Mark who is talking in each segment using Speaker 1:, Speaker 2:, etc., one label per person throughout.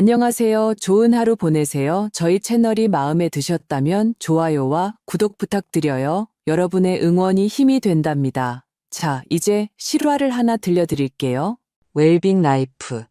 Speaker 1: 안녕하세요. 좋은 하루 보내세요. 저희 채널이 마음에 드셨다면 좋아요와 구독 부탁드려요. 여러분의 응원이 힘이 된답니다. 자, 이제 실화를 하나 들려드릴게요.
Speaker 2: 웰빙 라이프.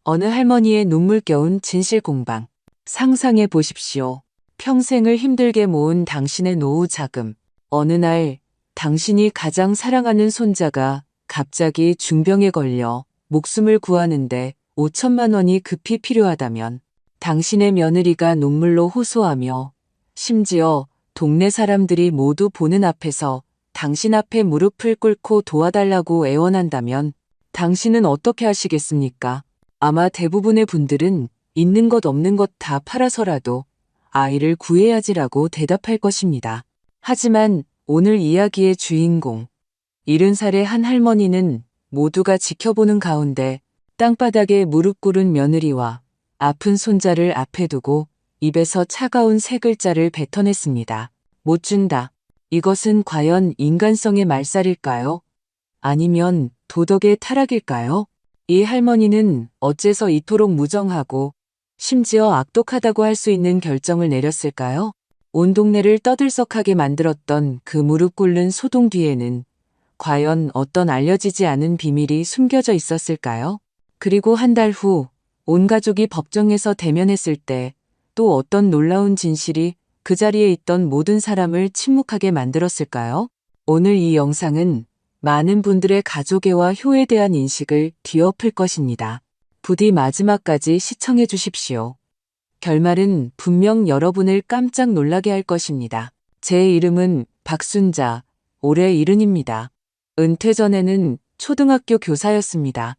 Speaker 2: 어느 할머니의 눈물겨운 진실 공방. 상상해 보십시오. 평생을 힘들게 모은 당신의 노후 자금. 어느 날 당신이 가장 사랑하는 손자가 갑자기 중병에 걸려 목숨을 구하는데 5천만 원이 급히 필요하다면 당신의 며느리가 눈물로 호소하며 심지어 동네 사람들이 모두 보는 앞에서 당신 앞에 무릎을 꿇고 도와달라고 애원한다면 당신은 어떻게 하시겠습니까? 아마 대부분의 분들은 있는 것 없는 것 다 팔아서라도 아이를 구해야지라고 대답할 것입니다. 하지만 오늘 이야기의 주인공, 70살의 한 할머니는 모두가 지켜보는 가운데 땅바닥에 무릎 꿇은 며느리와 아픈 손자를 앞에 두고 입에서 차가운 세 글자를 뱉어냈습니다. 못 준다. 이것은 과연 인간성의 말살일까요? 아니면 도덕의 타락일까요? 이 할머니는 어째서 이토록 무정하고 심지어 악독하다고 할 수 있는 결정을 내렸을까요? 온 동네를 떠들썩하게 만들었던 그 무릎 꿇는 소동 뒤에는 과연 어떤 알려지지 않은 비밀이 숨겨져 있었을까요? 그리고 한 달 후 온 가족이 법정에서 대면했을 때 또 어떤 놀라운 진실이 그 자리에 있던 모든 사람을 침묵하게 만들었을까요? 오늘 이 영상은 많은 분들의 가족애와 효에 대한 인식을 뒤엎을 것입니다. 부디 마지막까지 시청해 주십시오. 결말은 분명 여러분을 깜짝 놀라게 할 것입니다. 제 이름은 박순자, 올해 70입니다. 은퇴 전에는 초등학교 교사였습니다.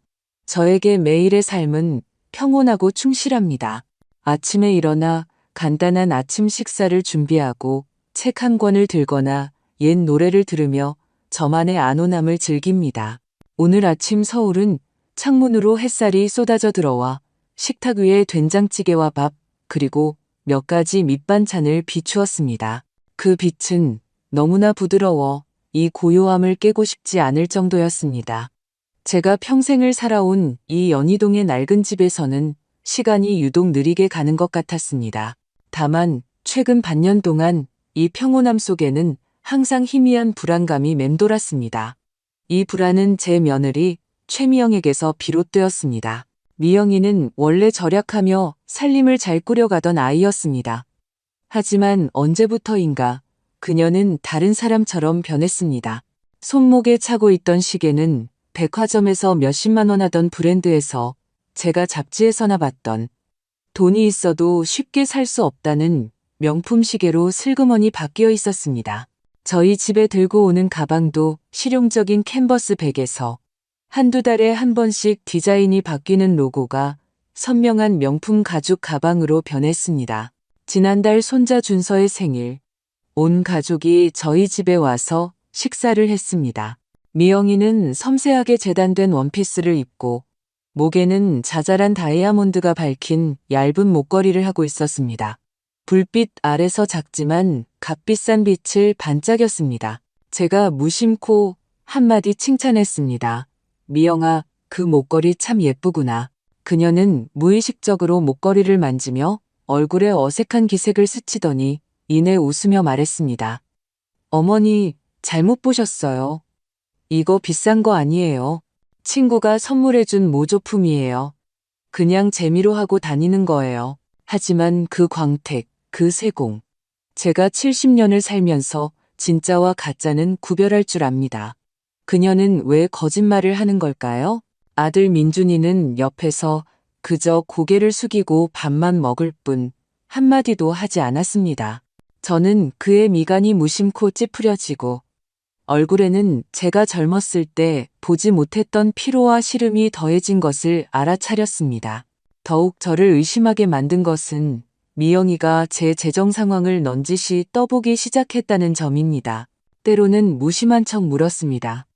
Speaker 2: 저에게 매일의 삶은 평온하고 충실합니다. 아침에 일어나 간단한 아침 식사를 준비하고 책 한 권을 들거나 옛 노래를 들으며 저만의 안온함을 즐깁니다. 오늘 아침 서울은 창문으로 햇살이 쏟아져 들어와 식탁 위에 된장찌개와 밥, 그리고 몇 가지 밑반찬을 비추었습니다. 그 빛은 너무나 부드러워 이 고요함을 깨고 싶지 않을 정도였습니다. 제가 평생을 살아온 이 연희동의 낡은 집에서는 시간이 유독 느리게 가는 것 같았습니다. 다만 최근 반년 동안 이 평온함 속에는 항상 희미한 불안감이 맴돌았습니다. 이 불안은 제 며느리 최미영에게서 비롯되었습니다. 미영이는 원래 절약하며 살림을 잘 꾸려가던 아이였습니다. 하지만 언제부터인가 그녀는 다른 사람처럼 변했습니다. 손목에 차고 있던 시계는 백화점에서 몇십만 원 하던 브랜드에서 제가 잡지에서나 봤던 돈이 있어도 쉽게 살 수 없다는 명품 시계로 슬그머니 바뀌어 있었습니다. 저희 집에 들고 오는 가방도 실용적인 캔버스 백에서 한두 달에 한 번씩 디자인이 바뀌는 로고가 선명한 명품 가죽 가방으로 변했습니다. 지난달 손자 준서의 생일, 온 가족이 저희 집에 와서 식사를 했습니다. 미영이는 섬세하게 재단된 원피스를 입고 목에는 자잘한 다이아몬드가 밝힌 얇은 목걸이를 하고 있었습니다. 불빛 아래서 작지만 값비싼 빛을 반짝였습니다. 제가 무심코 한마디 칭찬했습니다. 미영아, 그 목걸이 참 예쁘구나. 그녀는 무의식적으로 목걸이를 만지며 얼굴에 어색한 기색을 스치더니 이내 웃으며 말했습니다. 어머니, 잘못 보셨어요. 이거 비싼 거 아니에요. 친구가 선물해준 모조품이에요. 그냥 재미로 하고 다니는 거예요. 하지만 그 광택, 그 세공. 제가 70년을 살면서 진짜와 가짜는 구별할 줄 압니다. 그녀는 왜 거짓말을 하는 걸까요? 아들 민준이는 옆에서 그저 고개를 숙이고 밥만 먹을 뿐 한마디도 하지 않았습니다. 저는 그의 미간이 무심코 찌푸려지고 얼굴에는 제가 젊었을 때 보지 못했던 피로와 시름이 더해진 것을 알아차렸습니다. 더욱 저를 의심하게 만든 것은 미영이가 제 재정 상황을 넌지시 떠보기 시작했다는 점입니다. 때로는 무심한 척 물었습니다.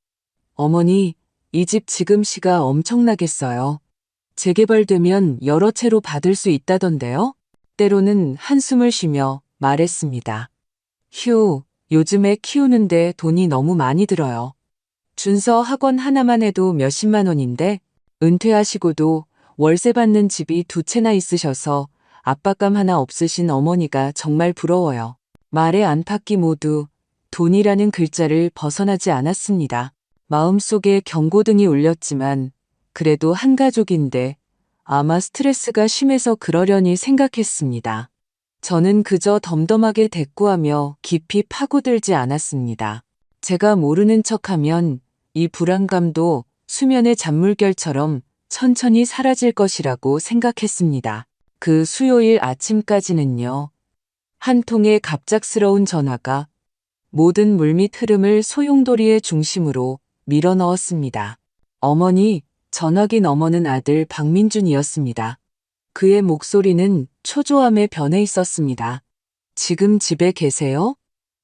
Speaker 2: 어머니, 이 집 지금 시가 엄청나겠어요. 재개발되면 여러 채로 받을 수 있다던데요? 때로는 한숨을 쉬며 말했습니다. 휴, 요즘에 키우는데 돈이 너무 많이 들어요. 준서 학원 하나만 해도 몇십만 원인데 은퇴하시고도 월세 받는 집이 두 채나 있으셔서 압박감 하나 없으신 어머니가 정말 부러워요. 말의 안팎이 모두 돈이라는 글자를 벗어나지 않았습니다. 마음속에 경고등이 울렸지만 그래도 한 가족인데 아마 스트레스가 심해서 그러려니 생각했습니다. 저는 그저 덤덤하게 대꾸하며 깊이 파고들지 않았습니다. 제가 모르는 척하면 이 불안감도 수면의 잔물결처럼 천천히 사라질 것이라고 생각했습니다. 그 수요일 아침까지는요. 한 통의 갑작스러운 전화가 모든 물밑 흐름을 소용돌이의 중심으로 밀어넣었습니다. 어머니, 전화기 너머는 아들 박민준이었습니다. 그의 목소리는 초조함에 변해 있었습니다. 지금 집에 계세요?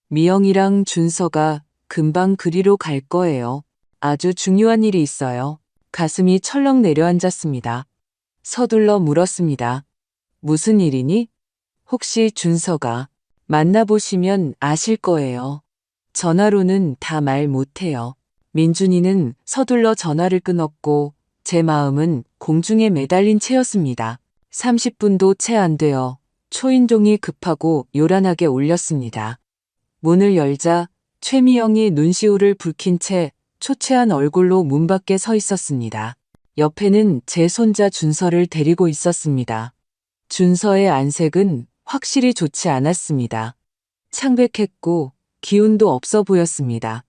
Speaker 2: 미영이랑 준서가 금방 그리로 갈 거예요. 아주 중요한 일이 있어요. 가슴이 철렁 내려앉았습니다. 서둘러 물었습니다. 무슨 일이니? 혹시 준서가 만나보시면 아실 거예요. 전화로는 다 말 못해요. 민준이는 서둘러 전화를 끊었고 제 마음은 공중에 매달린 채였습니다. 30분도 채 안 되어 초인종이 급하고 요란하게 울렸습니다. 문을 열자 최미영이 눈시울을 붉힌 채 초췌한 얼굴로 문 밖에 서 있었습니다. 옆에는 제 손자 준서를 데리고 있었습니다. 준서의 안색은 확실히 좋지 않았습니다. 창백했고 기운도 없어 보였습니다.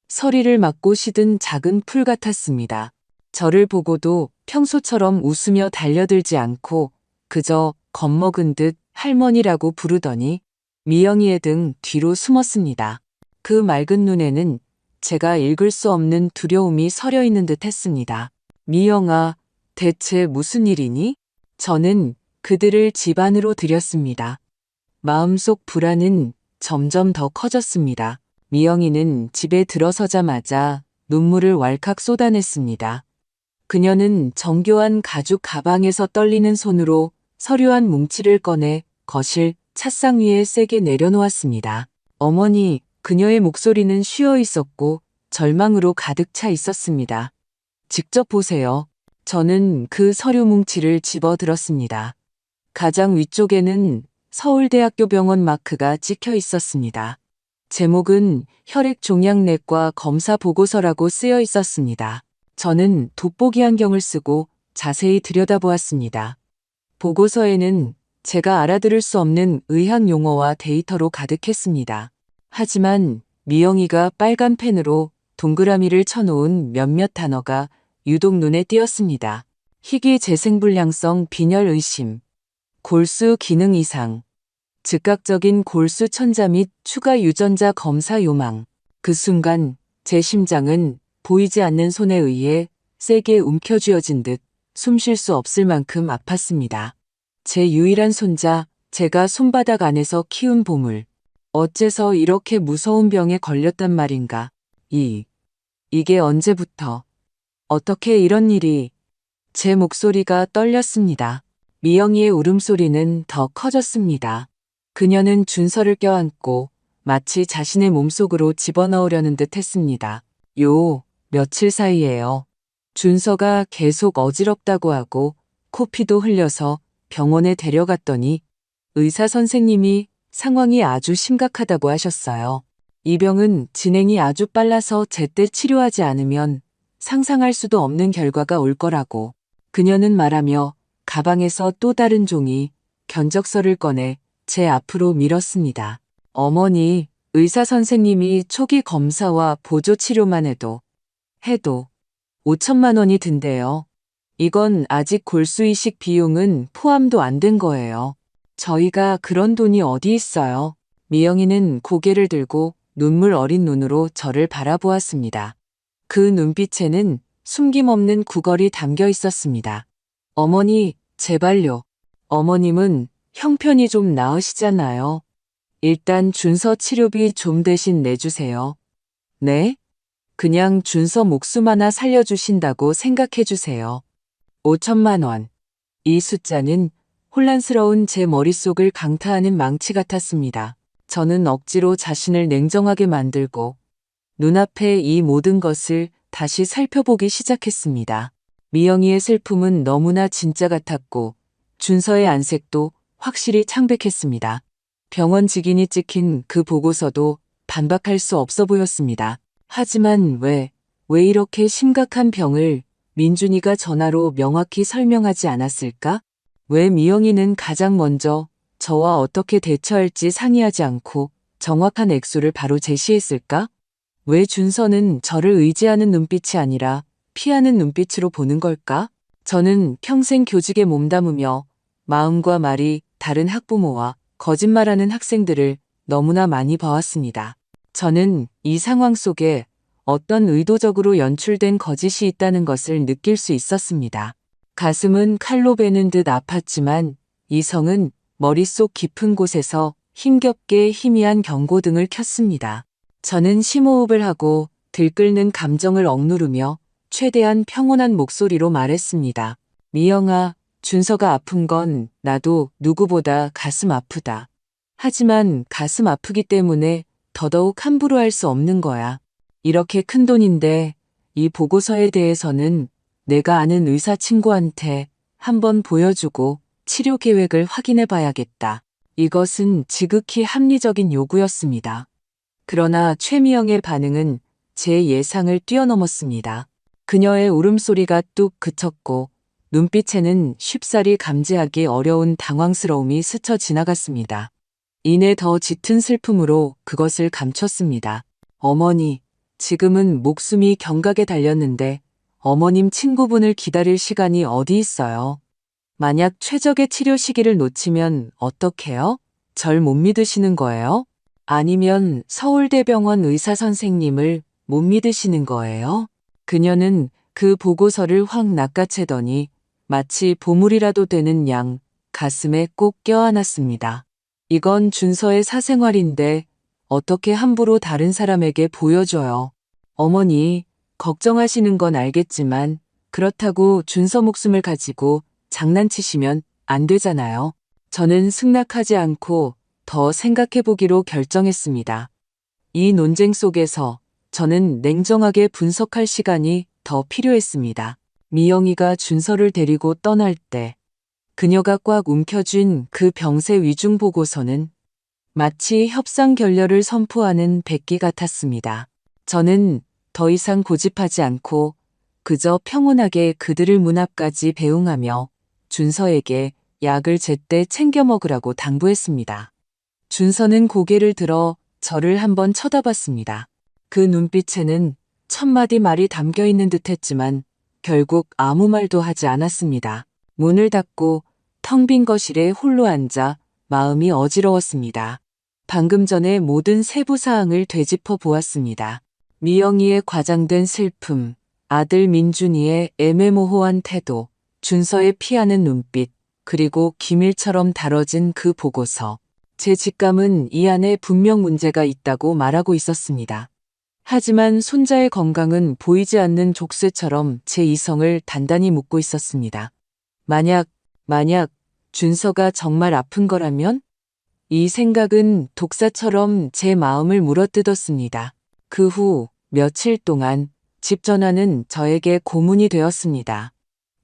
Speaker 2: 서리를 맞고 시든 작은 풀 같았습니다. 저를 보고도 평소처럼 웃으며 달려들지 않고 그저 겁먹은 듯 할머니라고 부르더니 미영이의 등 뒤로 숨었습니다. 그 맑은 눈에는 제가 읽을 수 없는 두려움이 서려 있는 듯 했습니다. 미영아, 대체 무슨 일이니? 저는 그들을 집 안으로 들였습니다. 마음속 불안은 점점 더 커졌습니다. 미영이는 집에 들어서자마자 눈물을 왈칵 쏟아냈습니다. 그녀는 정교한 가죽 가방에서 떨리는 손으로 서류한 뭉치를 꺼내 거실 찻상 위에 세게 내려놓았습니다. 어머니, 그녀의 목소리는 쉬어 있었고 절망으로 가득 차 있었습니다. 직접 보세요. 저는 그 서류 뭉치를 집어들었습니다. 가장 위쪽에는 서울대학교 병원 마크가 찍혀 있었습니다. 제목은 혈액종양내과 검사 보고서라고 쓰여 있었습니다. 저는 돋보기 안경을 쓰고 자세히 들여다보았습니다. 보고서에는 제가 알아들을 수 없는 의학 용어와 데이터로 가득했습니다. 하지만 미영이가 빨간 펜으로 동그라미를 쳐놓은 몇몇 단어가 유독 눈에 띄었습니다. 희귀 재생불량성 빈혈 의심, 골수 기능 이상, 즉각적인 골수 천자 및 추가 유전자 검사 요망. 그 순간 제 심장은 보이지 않는 손에 의해 세게 움켜쥐어진 듯 숨 쉴 수 없을 만큼 아팠습니다. 제 유일한 손자, 제가 손바닥 안에서 키운 보물. 어째서 이렇게 무서운 병에 걸렸단 말인가. 이게 언제부터, 어떻게 이런 일이. 제 목소리가 떨렸습니다. 미영이의 울음소리는 더 커졌습니다. 그녀는 준서를 껴안고 마치 자신의 몸속으로 집어넣으려는 듯 했습니다. 며칠 사이에요. 준서가 계속 어지럽다고 하고 코피도 흘려서 병원에 데려갔더니 의사 선생님이 상황이 아주 심각하다고 하셨어요. 이 병은 진행이 아주 빨라서 제때 치료하지 않으면 상상할 수도 없는 결과가 올 거라고. 그녀는 말하며 가방에서 또 다른 종이, 견적서를 꺼내 제 앞으로 밀었습니다. 어머니, 의사 선생님이 초기 검사와 보조 치료만 해도 5천만 원이 든대요. 이건 아직 골수 이식 비용은 포함도 안 된 거예요. 저희가 그런 돈이 어디 있어요. 미영이는 고개를 들고 눈물 어린 눈으로 저를 바라보았습니다. 그 눈빛에는 숨김없는 구걸이 담겨 있었습니다. 어머니, 제발요. 어머님은 형편이 좀 나으시잖아요. 일단 준서 치료비 좀 대신 내주세요. 네? 그냥 준서 목숨 하나 살려주신다고 생각해주세요. 5천만 원. 이 숫자는 혼란스러운 제 머릿속을 강타하는 망치 같았습니다. 저는 억지로 자신을 냉정하게 만들고 눈앞에 이 모든 것을 다시 살펴보기 시작했습니다. 미영이의 슬픔은 너무나 진짜 같았고 준서의 안색도 확실히 창백했습니다. 병원 직인이 찍힌 그 보고서도 반박할 수 없어 보였습니다. 하지만 왜 이렇게 심각한 병을 민준이가 전화로 명확히 설명하지 않았을까? 왜 미영이는 가장 먼저 저와 어떻게 대처할지 상의하지 않고 정확한 액수를 바로 제시했을까? 왜 준서는 저를 의지하는 눈빛이 아니라 피하는 눈빛으로 보는 걸까? 저는 평생 교직에 몸담으며 마음과 말이 다른 학부모와 거짓말하는 학생들을 너무나 많이 봐왔습니다. 저는 이 상황 속에 어떤 의도적으로 연출된 거짓이 있다는 것을 느낄 수 있었습니다. 가슴은 칼로 베는 듯 아팠지만 이성은 머릿속 깊은 곳에서 힘겹게 희미한 경고등을 켰습니다. 저는 심호흡을 하고 들끓는 감정을 억누르며 최대한 평온한 목소리로 말했습니다. 미영아, 준서가 아픈 건 나도 누구보다 가슴 아프다. 하지만 가슴 아프기 때문에 더더욱 함부로 할 수 없는 거야. 이렇게 큰 돈인데 이 보고서에 대해서는 내가 아는 의사 친구한테 한번 보여주고 치료 계획을 확인해 봐야겠다. 이것은 지극히 합리적인 요구였습니다. 그러나 최미영의 반응은 제 예상을 뛰어넘었습니다. 그녀의 울음소리가 뚝 그쳤고 눈빛에는 쉽사리 감지하기 어려운 당황스러움이 스쳐 지나갔습니다. 이내 더 짙은 슬픔으로 그것을 감췄습니다. 어머니, 지금은 목숨이 경각에 달렸는데 어머님 친구분을 기다릴 시간이 어디 있어요? 만약 최적의 치료 시기를 놓치면 어떡해요? 절 못 믿으시는 거예요? 아니면 서울대병원 의사 선생님을 못 믿으시는 거예요? 그녀는 그 보고서를 확 낚아채더니 마치 보물이라도 되는 양 가슴에 꼭 껴안았습니다. 이건 준서의 사생활인데 어떻게 함부로 다른 사람에게 보여줘요. 어머니, 걱정하시는 건 알겠지만 그렇다고 준서 목숨을 가지고 장난치시면 안 되잖아요. 저는 승낙하지 않고 더 생각해보기로 결정했습니다. 이 논쟁 속에서 저는 냉정하게 분석할 시간이 더 필요했습니다. 미영이가 준서를 데리고 떠날 때 그녀가 꽉 움켜쥔 그 병세 위중 보고서는 마치 협상 결렬을 선포하는 백기 같았습니다. 저는 더 이상 고집하지 않고 그저 평온하게 그들을 문 앞까지 배웅하며 준서에게 약을 제때 챙겨 먹으라고 당부했습니다. 준서는 고개를 들어 저를 한번 쳐다봤습니다. 그 눈빛에는 천마디 말이 담겨 있는 듯 했지만 결국 아무 말도 하지 않았습니다. 문을 닫고 텅 빈 거실에 홀로 앉아 마음이 어지러웠습니다. 방금 전에 모든 세부 사항을 되짚어 보았습니다. 미영이의 과장된 슬픔, 아들 민준이의 애매모호한 태도, 준서의 피하는 눈빛, 그리고 기밀처럼 다뤄진 그 보고서. 제 직감은 이 안에 분명 문제가 있다고 말하고 있었습니다. 하지만 손자의 건강은 보이지 않는 족쇄처럼 제 이성을 단단히 묶고 있었습니다. 만약 준서가 정말 아픈 거라면? 이 생각은 독사처럼 제 마음을 물어뜯었습니다. 그 후 며칠 동안 집 전화는 저에게 고문이 되었습니다.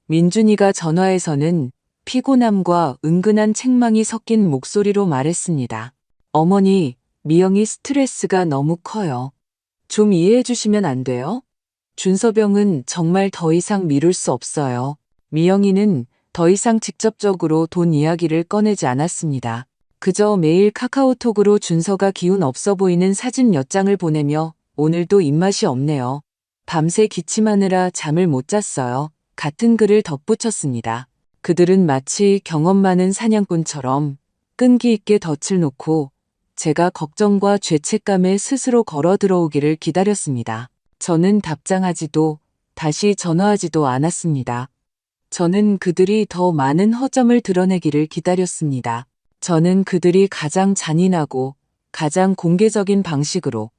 Speaker 2: 민준이가 전화에서는 피곤함과 은근한 책망이 섞인 목소리로 말했습니다. 어머니, 미영이 스트레스가 너무 커요. 좀 이해해 주시면 안 돼요? 준서병은 정말 더 이상 미룰 수 없어요. 미영이는 더 이상 직접적으로 돈 이야기를 꺼내지 않았습니다. 그저 매일 카카오톡으로 준서가 기운 없어 보이는 사진 몇 장을 보내며 오늘도 입맛이 없네요. 밤새 기침하느라 잠을 못 잤어요. 같은 글을 덧붙였습니다. 그들은 마치 경험 많은 사냥꾼처럼 끈기 있게 덫을 놓고 제가 걱정과 죄책감에 스스로 걸어 들어오기를 기다렸습니다. 저는 답장하지도 다시 전화하지도 않았습니다. 저는 그들이 더 많은 허점을 드러내기를 기다렸습니다. 저는 그들이 가장 잔인하고 가장 공개적인 방식으로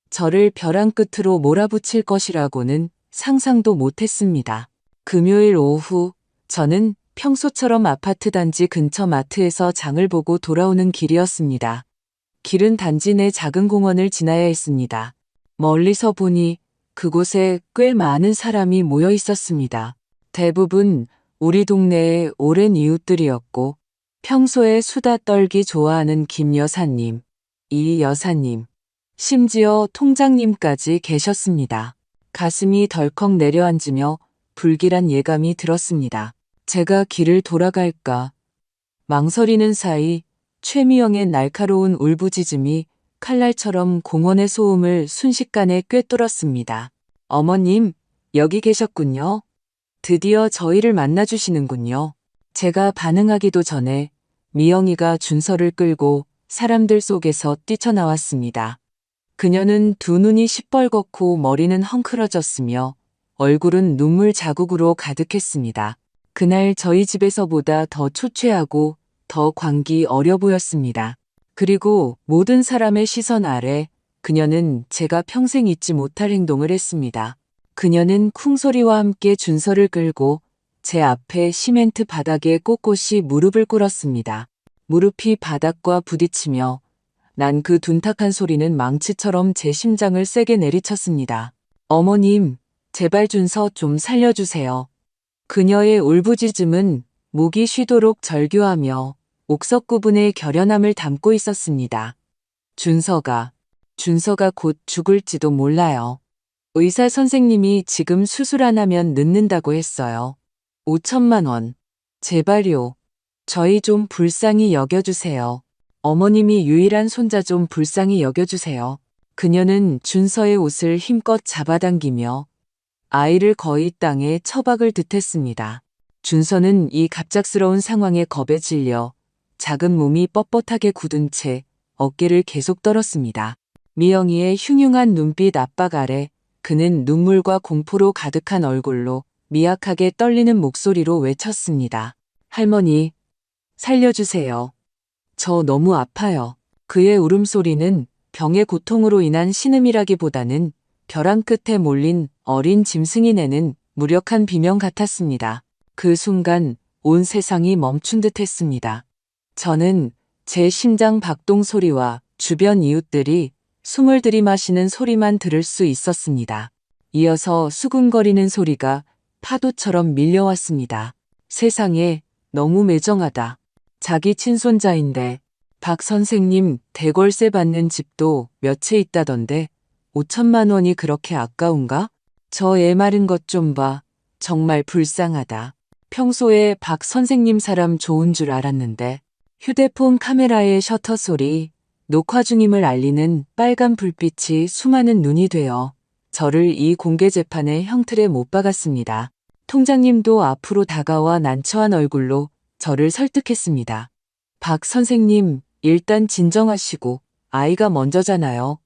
Speaker 2: 저를 벼랑 끝으로 몰아붙일 것이라고는 상상도 못했습니다. 금요일 오후 저는 평소처럼 아파트 단지 근처 마트에서 장을 보고 돌아오는 길이었습니다. 길은 단지 내 작은 공원을 지나야 했습니다. 멀리서 보니 그곳에 꽤 많은 사람이 모여 있었습니다. 대부분 우리 동네의 오랜 이웃들이었고 평소에 수다 떨기 좋아하는 김 여사님, 이 여사님, 심지어 통장님까지 계셨습니다. 가슴이 덜컥 내려앉으며 불길한 예감이 들었습니다. 제가 길을 돌아갈까 망설이는 사이 최미영의 날카로운 울부짖음이 칼날처럼 공원의 소음을 순식간에 꿰뚫었습니다. 어머님, 여기 계셨군요. 드디어 저희를 만나주시는군요. 제가 반응하기도 전에 미영이가 준서를 끌고 사람들 속에서 뛰쳐나왔습니다. 그녀는 두 눈이 시뻘겋고 머리는 헝클어졌으며 얼굴은 눈물 자국으로 가득했습니다. 그날 저희 집에서보다 더 초췌하고 더 광기 어려 보였습니다. 그리고 모든 사람의 시선 아래 그녀는 제가 평생 잊지 못할 행동을 했습니다. 그녀는 쿵소리와 함께 준서를 끌고 제 앞에 시멘트 바닥에 꼿꼿이 무릎을 꿇었습니다. 무릎이 바닥과 부딪히며 난 그 둔탁한 소리는 망치처럼 제 심장을 세게 내리쳤습니다. 어머님, 제발 준서 좀 살려주세요. 그녀의 울부짖음은 목이 쉬도록 절규하며 옥석 구분의 결연함을 담고 있었습니다. 준서가 곧 죽을지도 몰라요. 의사 선생님이 지금 수술 안 하면 늦는다고 했어요. 5천만 원. 제발요. 저희 좀 불쌍히 여겨주세요. 어머님이 유일한 손자 좀 불쌍히 여겨주세요. 그녀는 준서의 옷을 힘껏 잡아당기며 아이를 거의 땅에 처박을 듯 했습니다. 준서는 이 갑작스러운 상황에 겁에 질려 작은 몸이 뻣뻣하게 굳은 채 어깨를 계속 떨었습니다. 미영이의 흉흉한 눈빛 압박 아래 그는 눈물과 공포로 가득한 얼굴로 미약하게 떨리는 목소리로 외쳤습니다. 할머니, 살려주세요. 저 너무 아파요. 그의 울음소리는 병의 고통으로 인한 신음이라기보다는 벼랑 끝에 몰린 어린 짐승이 내는 무력한 비명 같았습니다. 그 순간 온 세상이 멈춘 듯 했습니다. 저는 제 심장 박동 소리와 주변 이웃들이 숨을 들이마시는 소리만 들을 수 있었습니다. 이어서 수군거리는 소리가 파도처럼 밀려왔습니다. 세상에 너무 매정하다. 자기 친손자인데 박 선생님 대궐세 받는 집도 몇 채 있다던데 5천만 원이 그렇게 아까운가? 저 애 마른 것 좀 봐. 정말 불쌍하다. 평소에 박 선생님 사람 좋은 줄 알았는데 휴대폰 카메라의 셔터 소리, 녹화 중임을 알리는 빨간 불빛이 수많은 눈이 되어 저를 이 공개 재판의 형틀에 못 박았습니다. 통장님도 앞으로 다가와 난처한 얼굴로 저를 설득했습니다. 박 선생님, 일단 진정하시고 아이가 먼저잖아요.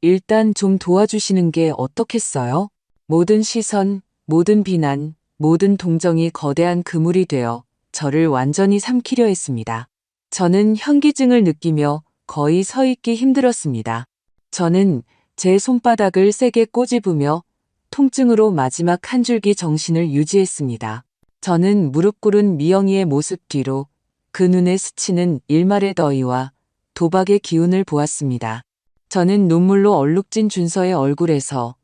Speaker 2: 일단 좀 도와주시는 게 어떻겠어요? 모든 시선, 모든 비난, 모든 동정이 거대한 그물이 되어 저를 완전히 삼키려 했습니다. 저는 현기증을 느끼며 거의 서 있기 힘들었습니다. 저는 제 손바닥을 세게 꼬집으며 통증으로 마지막 한 줄기 정신을 유지했습니다. 저는 무릎 꿇은 미영이의 모습 뒤로 그 눈에 스치는 일말의 더위와 도박의 기운을 보았습니다. 저는 눈물로 얼룩진 준서의 얼굴에서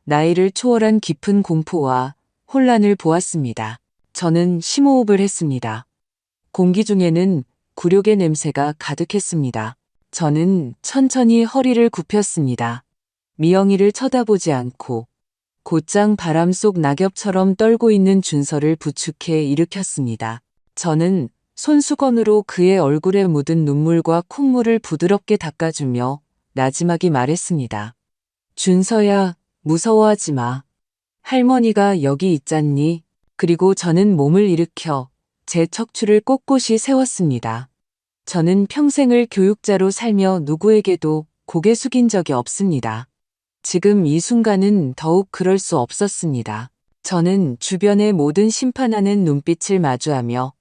Speaker 2: 나이를 초월한 깊은 공포와 혼란을 보았습니다. 저는 심호흡을 했습니다. 공기 중에는 굴욕의 냄새가 가득했습니다. 저는 천천히 허리를 굽혔습니다. 미영이를 쳐다보지 않고 곧장 바람 속 낙엽처럼 떨고 있는 준서를 부축해 일으켰습니다. 저는 손수건으로 그의 얼굴에 묻은 눈물과 콧물을 부드럽게 닦아주며 나지막이 말했습니다. 준서야, 무서워하지 마. 할머니가 여기 있잖니. 그리고 저는 몸을 일으켜 제 척추를 꼿꼿이 세웠습니다. 저는 평생을 교육자로 살며 누구에게도 고개 숙인 적이 없습니다. 지금 이 순간은 더욱 그럴 수 없었습니다. 저는 주변의 모든 심판하는 눈빛을 마주하며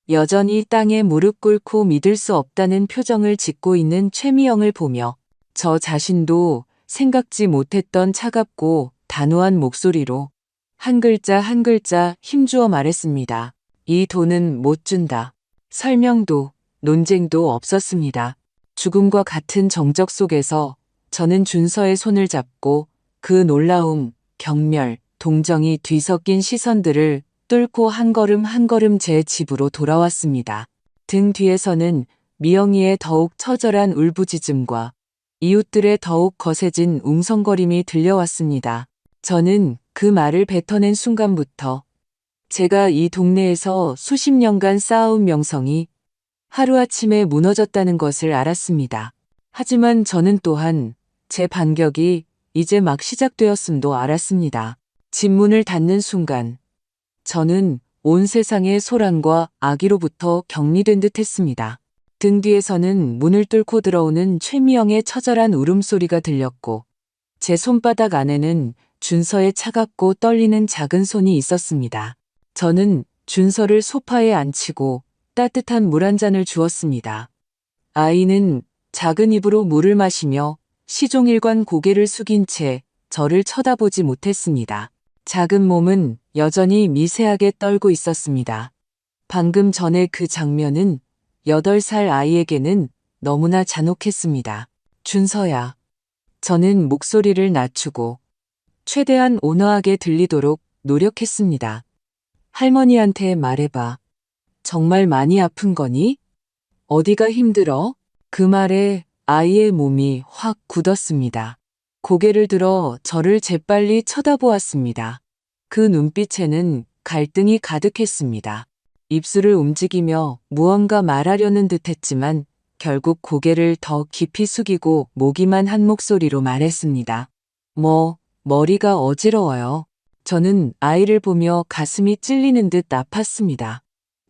Speaker 2: 여전히 땅에 무릎 꿇고 믿을 수 없다는 표정을 짓고 있는 최미영을 보며 저 자신도 생각지 못했던 차갑고 단호한 목소리로 한 글자 한 글자 힘주어 말했습니다. 이 돈은 못 준다. 설명도 논쟁도 없었습니다. 죽음과 같은 정적 속에서 저는 준서의 손을 잡고 그 놀라움, 경멸, 동정이 뒤섞인 시선들을 뚫고 한 걸음 한 걸음 제 집으로 돌아왔습니다. 등 뒤에서는 미영이의 더욱 처절한 울부짖음과 이웃들의 더욱 거세진 웅성거림이 들려왔습니다. 저는 그 말을 뱉어낸 순간부터 제가 이 동네에서 수십 년간 쌓아온 명성이 하루아침에 무너졌다는 것을 알았습니다. 하지만 저는 또한 제 반격이 이제 막 시작되었음도 알았습니다. 집 문을 닫는 순간 저는 온 세상의 소란과 악의로부터 격리된 듯 했습니다. 등 뒤에서는 문을 뚫고 들어오는 최미영의 처절한 울음소리가 들렸고 제 손바닥 안에는 준서의 차갑고 떨리는 작은 손이 있었습니다. 저는 준서를 소파에 앉히고 따뜻한 물 한 잔을 주었습니다. 아이는 작은 입으로 물을 마시며 시종일관 고개를 숙인 채 저를 쳐다보지 못했습니다. 작은 몸은 여전히 미세하게 떨고 있었습니다. 방금 전에 그 장면은 8살 아이에게는 너무나 잔혹했습니다. 준서야. 저는 목소리를 낮추고 최대한 온화하게 들리도록 노력했습니다. 할머니한테 말해봐. 정말 많이 아픈 거니? 어디가 힘들어? 그 말에 아이의 몸이 확 굳었습니다. 고개를 들어 저를 재빨리 쳐다보았습니다. 그 눈빛에는 갈등이 가득했습니다. 입술을 움직이며 무언가 말하려는 듯 했지만 결국 고개를 더 깊이 숙이고 모기만 한 목소리로 말했습니다. 머리가 어지러워요. 저는 아이를 보며 가슴이 찔리는 듯 아팠습니다.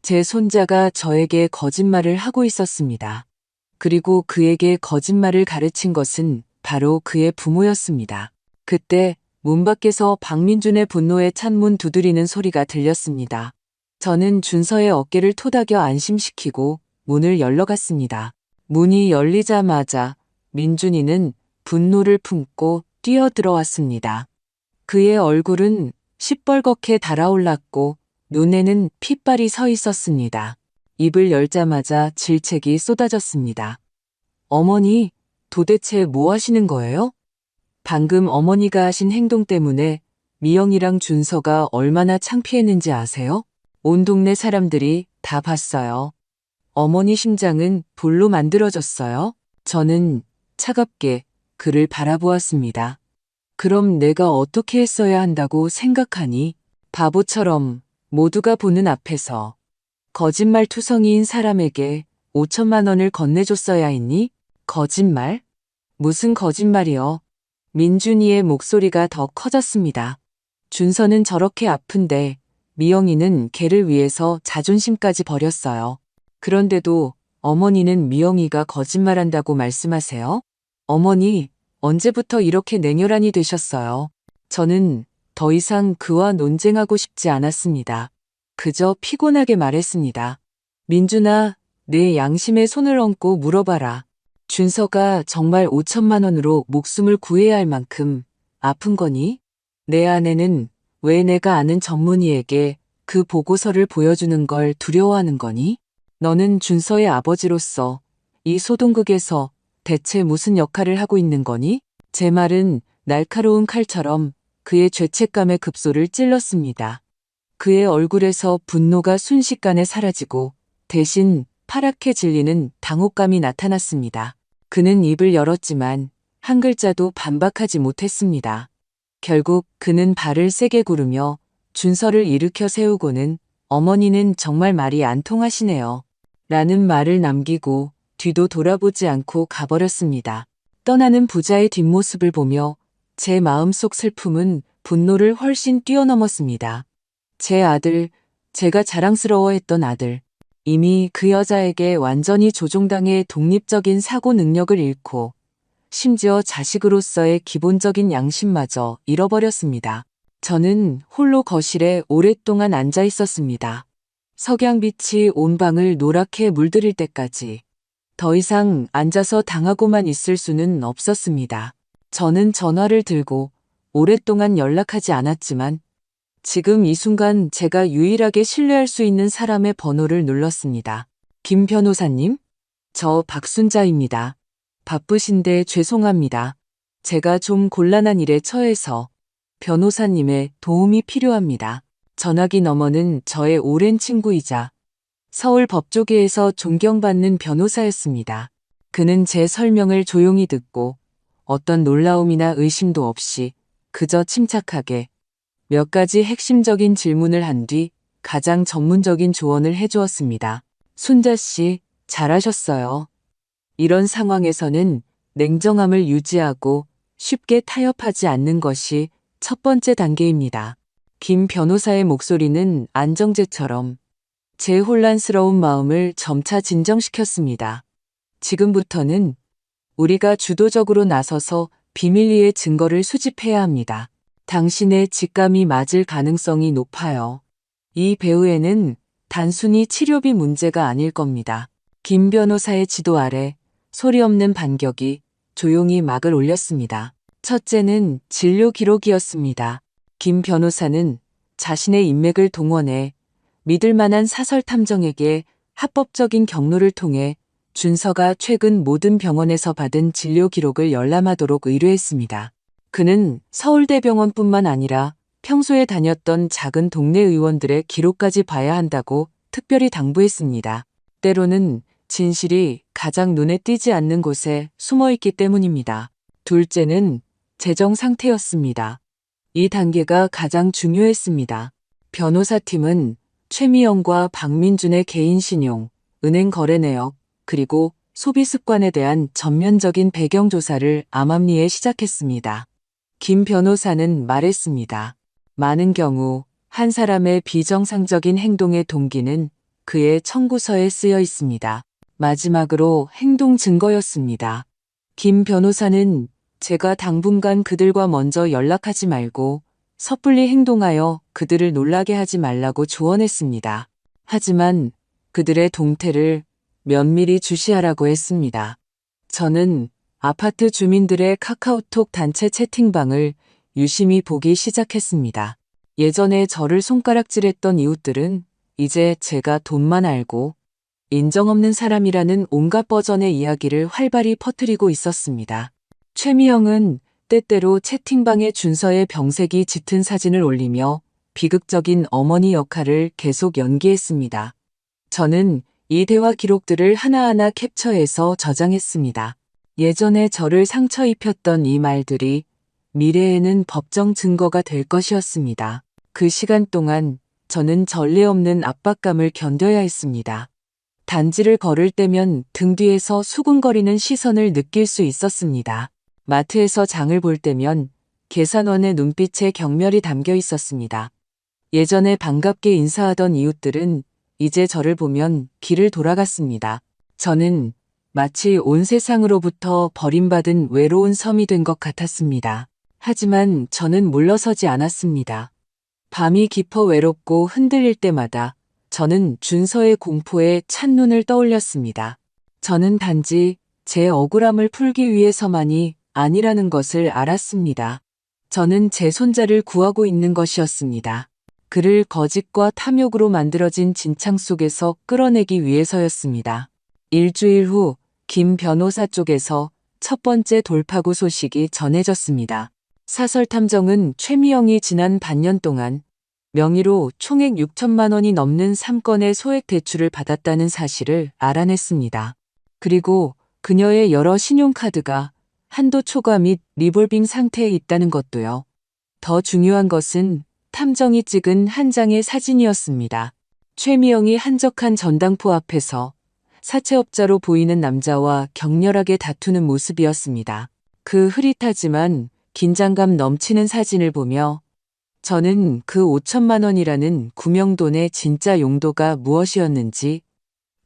Speaker 2: 제 손자가 저에게 거짓말을 하고 있었습니다. 그리고 그에게 거짓말을 가르친 것은 바로 그의 부모였습니다. 그때 문 밖에서 박민준의 분노에 찬 문 두드리는 소리가 들렸습니다. 저는 준서의 어깨를 토닥여 안심시키고 문을 열러갔습니다. 문이 열리자마자 민준이는 분노를 품고 뛰어들어왔습니다. 그의 얼굴은 시뻘겋게 달아올랐고 눈에는 핏발이 서 있었습니다. 입을 열자마자 질책이 쏟아졌습니다. 어머니, 도대체 뭐 하시는 거예요? 방금 어머니가 하신 행동 때문에 미영이랑 준서가 얼마나 창피했는지 아세요? 온 동네 사람들이 다 봤어요. 어머니 심장은 돌로 만들어졌어요. 저는 차갑게 그를 바라보았습니다. 그럼 내가 어떻게 했어야 한다고 생각하니? 바보처럼 모두가 보는 앞에서 거짓말투성이인 사람에게 5천만 원을 건네줬어야 했니? 거짓말? 무슨 거짓말이요? 민준이의 목소리가 더 커졌습니다. 준서는 저렇게 아픈데 미영이는 걔를 위해서 자존심까지 버렸어요. 그런데도 어머니는 미영이가 거짓말한다고 말씀하세요? 어머니, 언제부터 이렇게 냉혈한이 되셨어요? 저는 더 이상 그와 논쟁하고 싶지 않았습니다. 그저 피곤하게 말했습니다. 민준아, 내 양심에 손을 얹고 물어봐라. 준서가 정말 5천만 원으로 목숨을 구해야 할 만큼 아픈 거니? 내 아내는 왜 내가 아는 전문의에게 그 보고서를 보여주는 걸 두려워하는 거니? 너는 준서의 아버지로서 이 소동극에서 대체 무슨 역할을 하고 있는 거니? 제 말은 날카로운 칼처럼 그의 죄책감의 급소를 찔렀습니다. 그의 얼굴에서 분노가 순식간에 사라지고 대신 파랗게 질리는 당혹감이 나타났습니다. 그는 입을 열었지만 한 글자도 반박하지 못했습니다. 결국 그는 발을 세게 구르며 준서를 일으켜 세우고는 어머니는 정말 말이 안 통하시네요. 라는 말을 남기고 뒤도 돌아보지 않고 가버렸습니다. 떠나는 부자의 뒷모습을 보며 제 마음속 슬픔은 분노를 훨씬 뛰어넘었습니다. 제 아들, 제가 자랑스러워했던 아들. 이미 그 여자에게 완전히 조종당해 독립적인 사고 능력을 잃고 심지어 자식으로서의 기본적인 양심마저 잃어버렸습니다. 저는 홀로 거실에 오랫동안 앉아 있었습니다. 석양빛이 온 방을 노랗게 물들일 때까지 더 이상 앉아서 당하고만 있을 수는 없었습니다. 저는 전화를 들고 오랫동안 연락하지 않았지만 지금 이 순간 제가 유일하게 신뢰할 수 있는 사람의 번호를 눌렀습니다. 김 변호사님? 저 박순자입니다. 바쁘신데 죄송합니다. 제가 좀 곤란한 일에 처해서 변호사님의 도움이 필요합니다. 전화기 너머는 저의 오랜 친구이자 서울 법조계에서 존경받는 변호사였습니다. 그는 제 설명을 조용히 듣고 어떤 놀라움이나 의심도 없이 그저 침착하게 몇 가지 핵심적인 질문을 한 뒤 가장 전문적인 조언을 해주었습니다. 순자 씨, 잘하셨어요. 이런 상황에서는 냉정함을 유지하고 쉽게 타협하지 않는 것이 첫 번째 단계입니다. 김 변호사의 목소리는 안정제처럼 제 혼란스러운 마음을 점차 진정시켰습니다. 지금부터는 우리가 주도적으로 나서서 비밀리에 증거를 수집해야 합니다. 당신의 직감이 맞을 가능성이 높아요. 이 배우에는 단순히 치료비 문제가 아닐 겁니다. 김 변호사의 지도 아래 소리 없는 반격이 조용히 막을 올렸습니다. 첫째는 진료 기록이었습니다. 김 변호사는 자신의 인맥을 동원해 믿을 만한 사설 탐정에게 합법적인 경로를 통해 준서가 최근 모든 병원에서 받은 진료 기록을 열람하도록 의뢰했습니다. 그는 서울대병원뿐만 아니라 평소에 다녔던 작은 동네 의원들의 기록까지 봐야 한다고 특별히 당부했습니다. 때로는 진실이 가장 눈에 띄지 않는 곳에 숨어 있기 때문입니다. 둘째는 재정 상태였습니다. 이 단계가 가장 중요했습니다. 변호사팀은 최미영과 박민준의 개인 신용, 은행 거래 내역, 그리고 소비 습관에 대한 전면적인 배경 조사를 암암리에 시작했습니다. 김 변호사는 말했습니다. 많은 경우 한 사람의 비정상적인 행동의 동기는 그의 청구서에 쓰여 있습니다. 마지막으로 행동 증거였습니다. 김 변호사는 제가 당분간 그들과 먼저 연락하지 말고 섣불리 행동하여 그들을 놀라게 하지 말라고 조언했습니다. 하지만 그들의 동태를 면밀히 주시하라고 했습니다. 저는 아파트 주민들의 카카오톡 단체 채팅방을 유심히 보기 시작했습니다. 예전에 저를 손가락질했던 이웃들은 이제 제가 돈만 알고 인정 없는 사람이라는 온갖 버전의 이야기를 활발히 퍼뜨리고 있었습니다. 최미영은 때때로 채팅방에 준서의 병색이 짙은 사진을 올리며 비극적인 어머니 역할을 계속 연기했습니다. 저는 이 대화 기록들을 하나하나 캡처해서 저장했습니다. 예전에 저를 상처 입혔던 이 말들이 미래에는 법정 증거가 될 것이었습니다. 그 시간 동안 저는 전례 없는 압박감을 견뎌야 했습니다. 단지를 걸을 때면 등 뒤에서 수군거리는 시선을 느낄 수 있었습니다. 마트에서 장을 볼 때면 계산원의 눈빛에 경멸이 담겨 있었습니다. 예전에 반갑게 인사하던 이웃들은 이제 저를 보면 길을 돌아갔습니다. 저는 마치 온 세상으로부터 버림받은 외로운 섬이 된 것 같았습니다. 하지만 저는 물러서지 않았습니다. 밤이 깊어 외롭고 흔들릴 때마다 저는 준서의 공포에 찬눈을 떠올렸습니다. 저는 단지 제 억울함을 풀기 위해서만이 아니라는 것을 알았습니다. 저는 제 손자를 구하고 있는 것이었습니다. 그를 거짓과 탐욕으로 만들어진 진창 속에서 끌어내기 위해서였습니다. 일주일 후 김 변호사 쪽에서 첫 번째 돌파구 소식이 전해졌습니다. 사설탐정은 최미영이 지난 반년 동안 명의로 총액 6천만 원이 넘는 3건의 소액 대출을 받았다는 사실을 알아냈습니다. 그리고 그녀의 여러 신용카드가 한도 초과 및 리볼빙 상태에 있다는 것도요. 더 중요한 것은 탐정이 찍은 한 장의 사진이었습니다. 최미영이 한적한 전당포 앞에서 사채업자로 보이는 남자와 격렬하게 다투는 모습이었습니다. 그 흐릿하지만 긴장감 넘치는 사진을 보며 저는 그 5천만 원이라는 구명돈의 진짜 용도가 무엇이었는지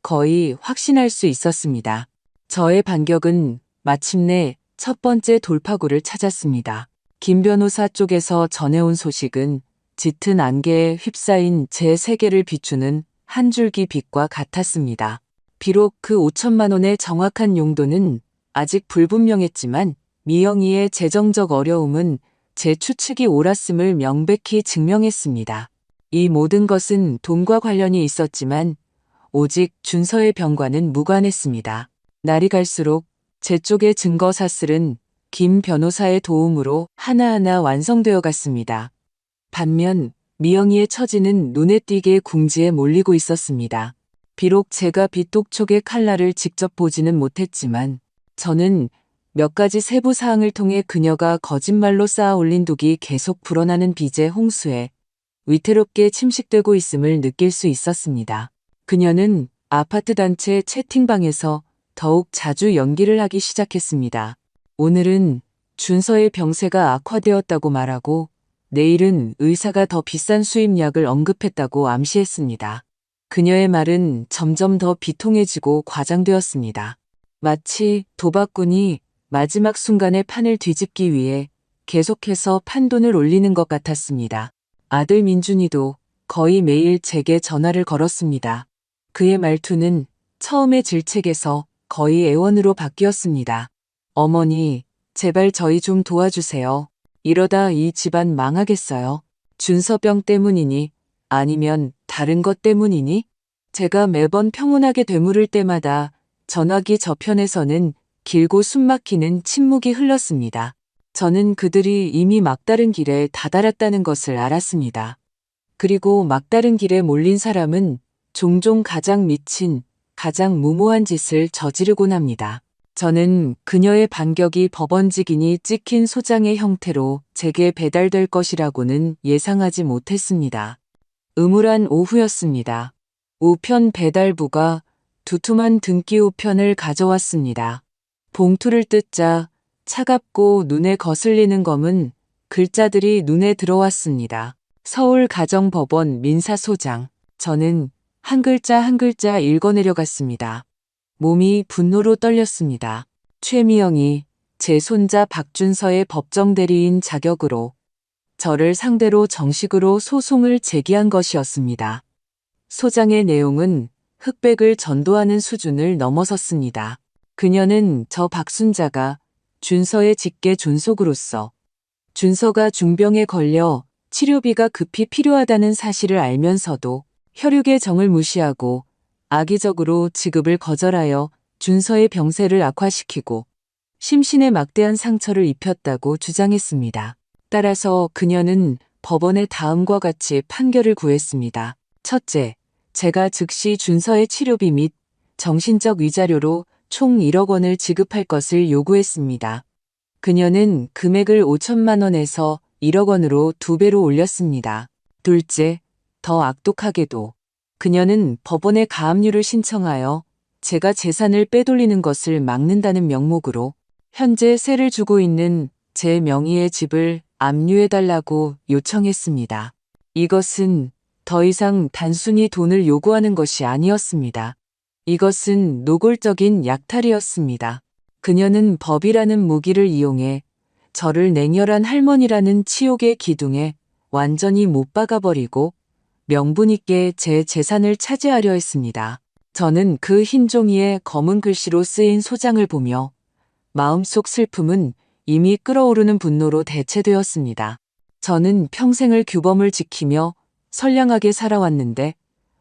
Speaker 2: 거의 확신할 수 있었습니다. 저의 반격은 마침내 첫 번째 돌파구를 찾았습니다. 김 변호사 쪽에서 전해온 소식은 짙은 안개에 휩싸인 제 세계를 비추는 한 줄기 빛과 같았습니다. 비록 그 5천만 원의 정확한 용도는 아직 불분명했지만 미영이의 재정적 어려움은 제 추측이 옳았음을 명백히 증명했습니다. 이 모든 것은 돈과 관련이 있었지만 오직 준서의 병과는 무관했습니다. 날이 갈수록 제 쪽의 증거 사슬은 김 변호사의 도움으로 하나하나 완성되어 갔습니다. 반면 미영이의 처지는 눈에 띄게 궁지에 몰리고 있었습니다. 비록 제가 빗독촉의 칼날을 직접 보지는 못했지만 저는 몇 가지 세부 사항을 통해 그녀가 거짓말로 쌓아 올린 독이 계속 불어나는 빚의 홍수에 위태롭게 침식되고 있음을 느낄 수 있었습니다. 그녀는 아파트 단체 채팅방에서 더욱 자주 연기를 하기 시작했습니다. 오늘은 준서의 병세가 악화되었다고 말하고 내일은 의사가 더 비싼 수입약을 언급했다고 암시했습니다. 그녀의 말은 점점 더 비통해지고 과장되었습니다. 마치 도박꾼이 마지막 순간에 판을 뒤집기 위해 계속해서 판돈을 올리는 것 같았습니다. 아들 민준이도 거의 매일 제게 전화를 걸었습니다. 그의 말투는 처음에 질책에서 거의 애원으로 바뀌었습니다. 어머니, 제발 저희 좀 도와주세요. 이러다 이 집안 망하겠어요. 준서병 때문이니 아니면 다른 것 때문이니? 제가 매번 평온하게 되물을 때마다 전화기 저편에서는 길고 숨막히는 침묵이 흘렀습니다. 저는 그들이 이미 막다른 길에 다다랐다는 것을 알았습니다. 그리고 막다른 길에 몰린 사람은 종종 가장 미친, 가장 무모한 짓을 저지르곤 합니다. 저는 그녀의 반격이 법원직인이 찍힌 소장의 형태로 제게 배달될 것이라고는 예상하지 못했습니다. 음울한 오후였습니다. 우편 배달부가 두툼한 등기 우편을 가져왔습니다. 봉투를 뜯자 차갑고 눈에 거슬리는 검은 글자들이 눈에 들어왔습니다. 서울가정법원 민사소장. 저는 한 글자 한 글자 읽어내려갔습니다. 몸이 분노로 떨렸습니다. 최미영이 제 손자 박준서의 법정 대리인 자격으로 저를 상대로 정식으로 소송을 제기한 것이었습니다. 소장의 내용은 흑백을 전도하는 수준을 넘어섰습니다. 그녀는 저 박순자가 준서의 직계 존속으로서 준서가 중병에 걸려 치료비가 급히 필요하다는 사실을 알면서도 혈육의 정을 무시하고 악의적으로 지급을 거절하여 준서의 병세를 악화시키고 심신에 막대한 상처를 입혔다고 주장했습니다. 따라서 그녀는 법원에 다음과 같이 판결을 구했습니다. 첫째, 제가 즉시 준서의 치료비 및 정신적 위자료로 총 1억 원을 지급할 것을 요구했습니다. 그녀는 금액을 5천만 원에서 1억 원으로 2배로 올렸습니다. 둘째, 더 악독하게도 그녀는 법원에 가압류를 신청하여 제가 재산을 빼돌리는 것을 막는다는 명목으로 현재 세를 주고 있는 제 명의의 집을 압류해달라고 요청했습니다. 이것은 더 이상 단순히 돈을 요구하는 것이 아니었습니다. 이것은 노골적인 약탈이었습니다. 그녀는 법이라는 무기를 이용해 저를 냉혈한 할머니라는 치욕의 기둥에 완전히 못 박아버리고 명분 있게 제 재산을 차지하려 했습니다. 저는 그 흰 종이에 검은 글씨로 쓰인 소장을 보며 마음속 슬픔은 이미 끓어오르는 분노로 대체되었습니다. 저는 평생을 규범을 지키며 선량하게 살아왔는데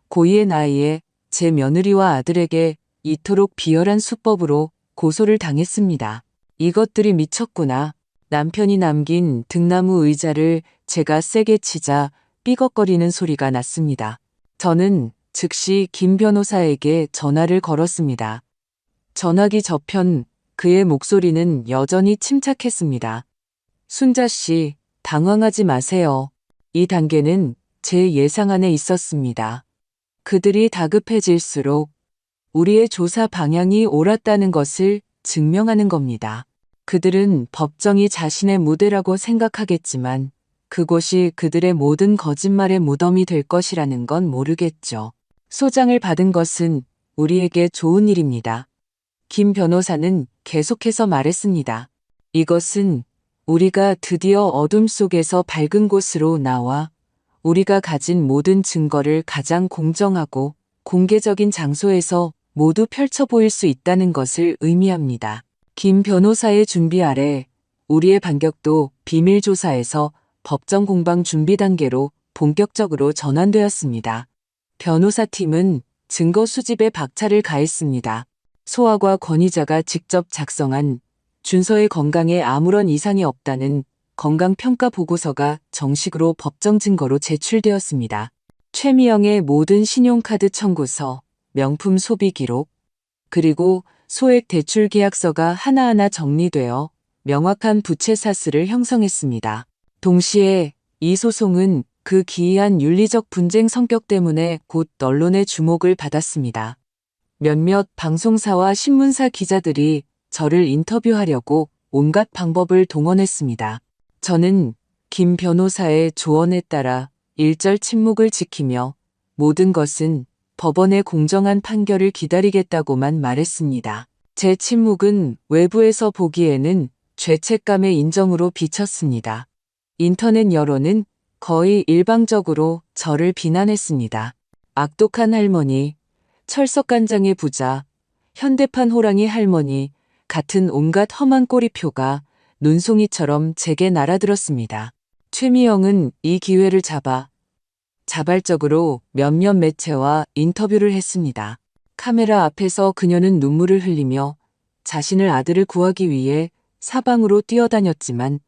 Speaker 2: 고이의 나이에 제 며느리와 아들에게 이토록 비열한 수법으로 고소를 당했습니다. 이것들이 미쳤구나. 남편이 남긴 등나무 의자를 제가 세게 치자 삐걱거리는 소리가 났습니다. 저는 즉시 김 변호사에게 전화를 걸었습니다. 전화기 저편 그의 목소리는 여전히 침착했습니다. 순자 씨, 당황하지 마세요. 이 단계는 제 예상 안에 있었습니다. 그들이 다급해질수록 우리의 조사 방향이 옳았다는 것을 증명하는 겁니다. 그들은 법정이 자신의 무대라고 생각하겠지만 그곳이 그들의 모든 거짓말의 무덤이 될 것이라는 건 모르겠죠. 소장을 받은 것은 우리에게 좋은 일입니다. 김 변호사는 계속해서 말했습니다. 이것은 우리가 드디어 어둠 속에서 밝은 곳으로 나와 우리가 가진 모든 증거를 가장 공정하고 공개적인 장소에서 모두 펼쳐 보일 수 있다는 것을 의미합니다. 김 변호사의 준비 아래 우리의 반격도 비밀 조사에서 법정 공방 준비 단계로 본격적으로 전환되었습니다. 변호사팀은 증거 수집에 박차를 가했습니다. 소아과 권위자가 직접 작성한 준서의 건강에 아무런 이상이 없다는 건강평가 보고서가 정식으로 법정 증거로 제출되었습니다. 최미영의 모든 신용카드 청구서, 명품 소비 기록, 그리고 소액 대출 계약서가 하나하나 정리되어 명확한 부채 사슬을 형성했습니다. 동시에 이 소송은 그 기이한 윤리적 분쟁 성격 때문에 곧 언론의 주목을 받았습니다. 몇몇 방송사와 신문사 기자들이 저를 인터뷰하려고 온갖 방법을 동원했습니다. 저는 김 변호사의 조언에 따라 일절 침묵을 지키며 모든 것은 법원의 공정한 판결을 기다리겠다고만 말했습니다. 제 침묵은 외부에서 보기에는 죄책감의 인정으로 비쳤습니다. 인터넷 여론은 거의 일방적으로 저를 비난했습니다. 악독한 할머니, 철석간장의 부자, 현대판 호랑이 할머니 같은 온갖 험한 꼬리표가 눈송이처럼 제게 날아들었습니다. 최미영은 이 기회를 잡아 자발적으로 몇몇 매체와 인터뷰를 했습니다. 카메라 앞에서 그녀는 눈물을 흘리며 자신의 아들을 구하기 위해 사방으로 뛰어다녔지만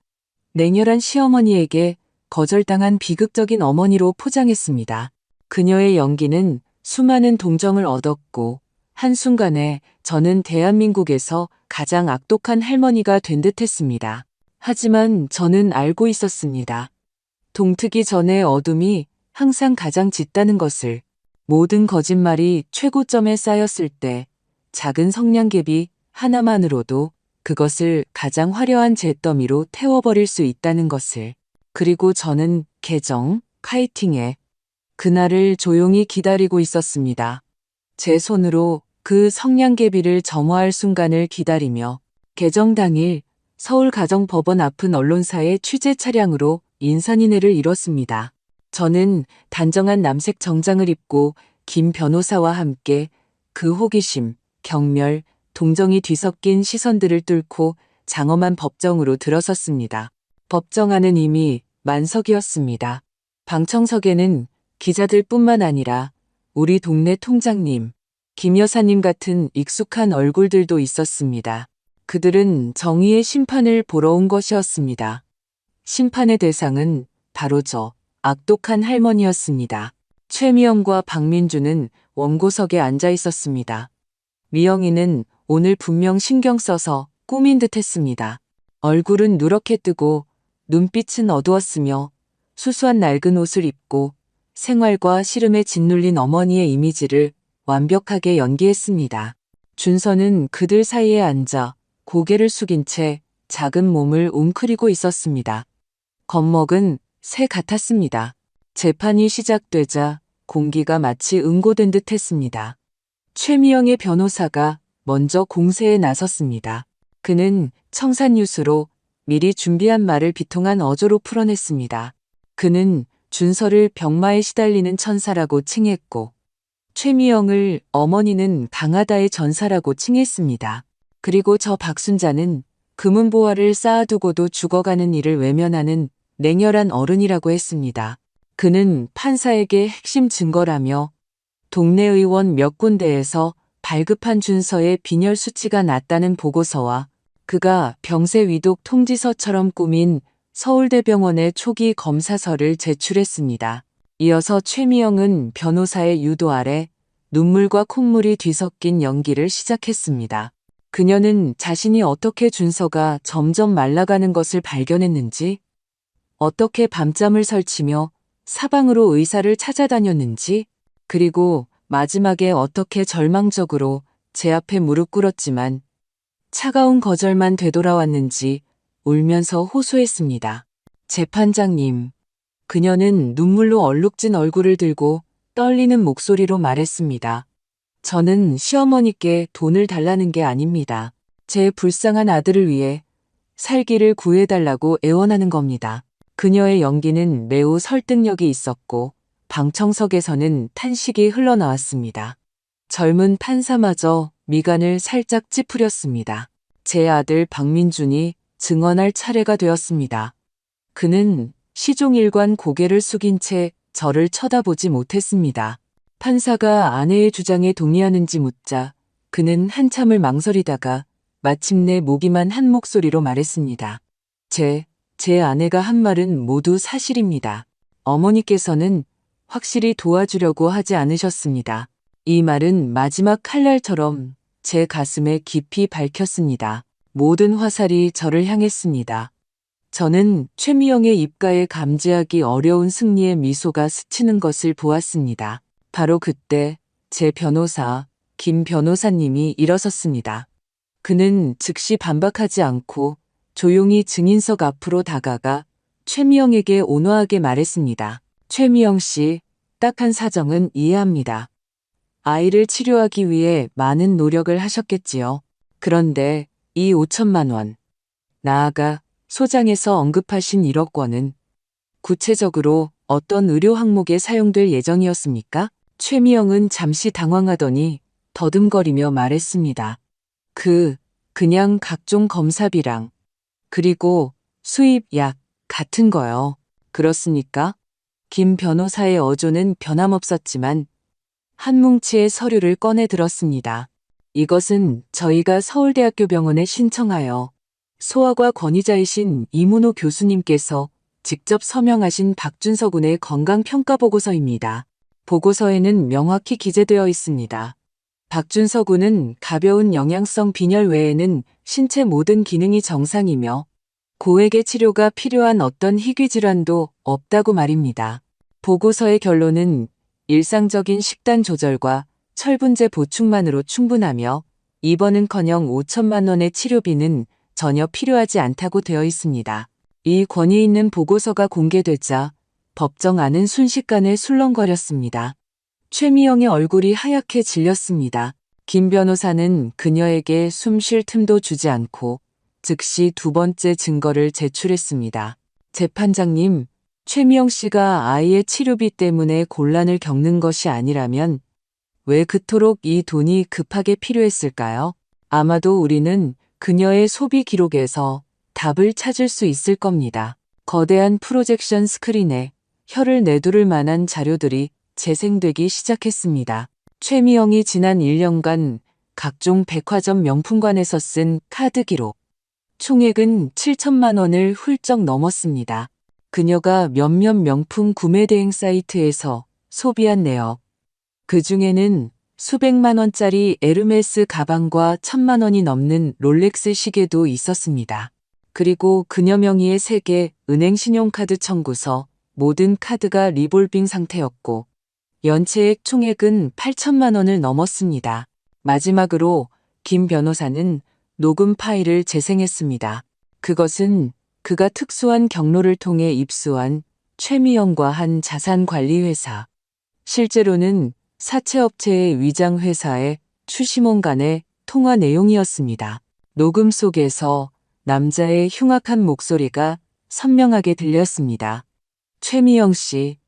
Speaker 2: 냉혈한 시어머니에게 거절당한 비극적인 어머니로 포장했습니다. 그녀의 연기는 수많은 동정을 얻었고 한순간에 저는 대한민국에서 가장 악독한 할머니가 된 듯했습니다. 하지만 저는 알고 있었습니다. 동트기 전의 어둠이 항상 가장 짙다는 것을. 모든 거짓말이 최고점에 쌓였을 때 작은 성냥개비 하나만으로도 그것을 가장 화려한 잿더미로 태워버릴 수 있다는 것을. 그리고 저는 개정, 카이팅에 그날을 조용히 기다리고 있었습니다. 제 손으로 그 성냥개비를 점화할 순간을 기다리며 개정 당일 서울가정법원 앞은 언론사의 취재 차량으로 인산인해를 이뤘습니다. 저는 단정한 남색 정장을 입고 김 변호사와 함께 그 호기심, 경멸, 동정이 뒤섞인 시선들을 뚫고 장엄한 법정으로 들어섰습니다. 법정 안은 이미 만석이었습니다. 방청석에는 기자들뿐만 아니라 우리 동네 통장님, 김 여사님 같은 익숙한 얼굴들도 있었습니다. 그들은 정의의 심판을 보러 온 것이었습니다. 심판의 대상은 바로 저 악독한 할머니였습니다. 최미영과 박민주는 원고석에 앉아 있었습니다. 미영이는 오늘 분명 신경 써서 꾸민 듯 했습니다. 얼굴은 누렇게 뜨고 눈빛은 어두웠으며 수수한 낡은 옷을 입고 생활과 시름에 짓눌린 어머니의 이미지를 완벽하게 연기했습니다. 준서는 그들 사이에 앉아 고개를 숙인 채 작은 몸을 웅크리고 있었습니다. 겁먹은 새 같았습니다. 재판이 시작되자 공기가 마치 응고된 듯 했습니다. 최미영의 변호사가 먼저 공세에 나섰습니다. 그는 청산유수로 미리 준비한 말을 비통한 어조로 풀어냈습니다. 그는 준서를 병마에 시달리는 천사라고 칭했고 최미영을 어머니는 강하다의 전사라고 칭했습니다. 그리고 저 박순자는 금은보화를 쌓아두고도 죽어가는 이를 외면하는 냉혈한 어른이라고 했습니다. 그는 판사에게 핵심 증거라며 동네 의원 몇 군데에서 발급한 준서의 빈혈 수치가 낮다는 보고서와 그가 병세위독 통지서처럼 꾸민 서울대병원의 초기 검사서를 제출했습니다. 이어서 최미영은 변호사의 유도 아래 눈물과 콧물이 뒤섞인 연기를 시작했습니다. 그녀는 자신이 어떻게 준서가 점점 말라가는 것을 발견했는지, 어떻게 밤잠을 설치며 사방으로 의사를 찾아다녔는지, 그리고 마지막에 어떻게 절망적으로 제 앞에 무릎 꿇었지만 차가운 거절만 되돌아왔는지 울면서 호소했습니다. 재판장님, 그녀는 눈물로 얼룩진 얼굴을 들고 떨리는 목소리로 말했습니다. 저는 시어머니께 돈을 달라는 게 아닙니다. 제 불쌍한 아들을 위해 살기를 구해달라고 애원하는 겁니다. 그녀의 연기는 매우 설득력이 있었고 방청석에서는 탄식이 흘러나왔습니다. 젊은 판사마저 미간을 살짝 찌푸렸습니다. 제 아들 박민준이 증언할 차례가 되었습니다. 그는 시종일관 고개를 숙인 채 저를 쳐다보지 못했습니다. 판사가 아내의 주장에 동의하는지 묻자 그는 한참을 망설이다가 마침내 무기만 한 목소리로 말했습니다. 제 제 아내가 한 말은 모두 사실입니다. 어머니께서는 확실히 도와주려고 하지 않으셨습니다. 이 말은 마지막 칼날처럼 제 가슴에 깊이 박혔습니다. 모든 화살이 저를 향했습니다. 저는 최미영의 입가에 감지하기 어려운 승리의 미소가 스치는 것을 보았습니다. 바로 그때 제 변호사, 김 변호사님이 일어섰습니다. 그는 즉시 반박하지 않고 조용히 증인석 앞으로 다가가 최미영에게 온화하게 말했습니다. 최미영 씨, 딱한 사정은 이해합니다. 아이를 치료하기 위해 많은 노력을 하셨겠지요. 그런데 이 5천만 원, 나아가 소장에서 언급하신 1억 원은 구체적으로 어떤 의료 항목에 사용될 예정이었습니까? 최미영은 잠시 당황하더니 더듬거리며 말했습니다. 그냥 각종 검사비랑 그리고 수입 약 같은 거요. 그렇습니까? 김 변호사의 어조는 변함없었지만 한 뭉치의 서류를 꺼내 들었습니다. 이것은 저희가 서울대학교 병원에 신청하여 소아과 권위자이신 이문호 교수님께서 직접 서명하신 박준서 군의 건강평가보고서입니다. 보고서에는 명확히 기재되어 있습니다. 박준서 군은 가벼운 영양성 빈혈 외에는 신체 모든 기능이 정상이며 고액의 치료가 필요한 어떤 희귀 질환도 없다고 말입니다. 보고서의 결론은 일상적인 식단 조절과 철분제 보충만으로 충분하며 입원은커녕 5천만 원의 치료비는 전혀 필요하지 않다고 되어 있습니다. 이 권위 있는 보고서가 공개되자 법정 안은 순식간에 술렁거렸습니다. 최미영의 얼굴이 하얗게 질렸습니다. 김 변호사는 그녀에게 숨 쉴 틈도 주지 않고 즉시 두 번째 증거를 제출했습니다. 재판장님, 최미영 씨가 아이의 치료비 때문에 곤란을 겪는 것이 아니라면 왜 그토록 이 돈이 급하게 필요했을까요? 아마도 우리는 그녀의 소비 기록에서 답을 찾을 수 있을 겁니다. 거대한 프로젝션 스크린에 혀를 내두를 만한 자료들이 재생되기 시작했습니다. 최미영이 지난 1년간 각종 백화점 명품관에서 쓴 카드 기록. 총액은 7천만 원을 훌쩍 넘었습니다. 그녀가 몇몇 명품 구매 대행 사이트에서 소비한 내역. 그 중에는 수백만 원짜리 에르메스 가방과 1,000만 원이 넘는 롤렉스 시계도 있었습니다. 그리고 그녀 명의의 3개 은행 신용카드 청구서, 모든 카드가 리볼빙 상태였고 연체액 총액은 8천만 원을 넘었습니다. 마지막으로 김 변호사는 녹음 파일을 재생했습니다. 그것은 그가 특수한 경로를 통해 입수한 최미영과 한 자산관리회사, 실제로는 사채업체의 위장회사의 추시몬 간의 통화 내용이었습니다. 녹음 속에서 남자의 흉악한 목소리가 선명하게 들렸습니다. 최미영 씨,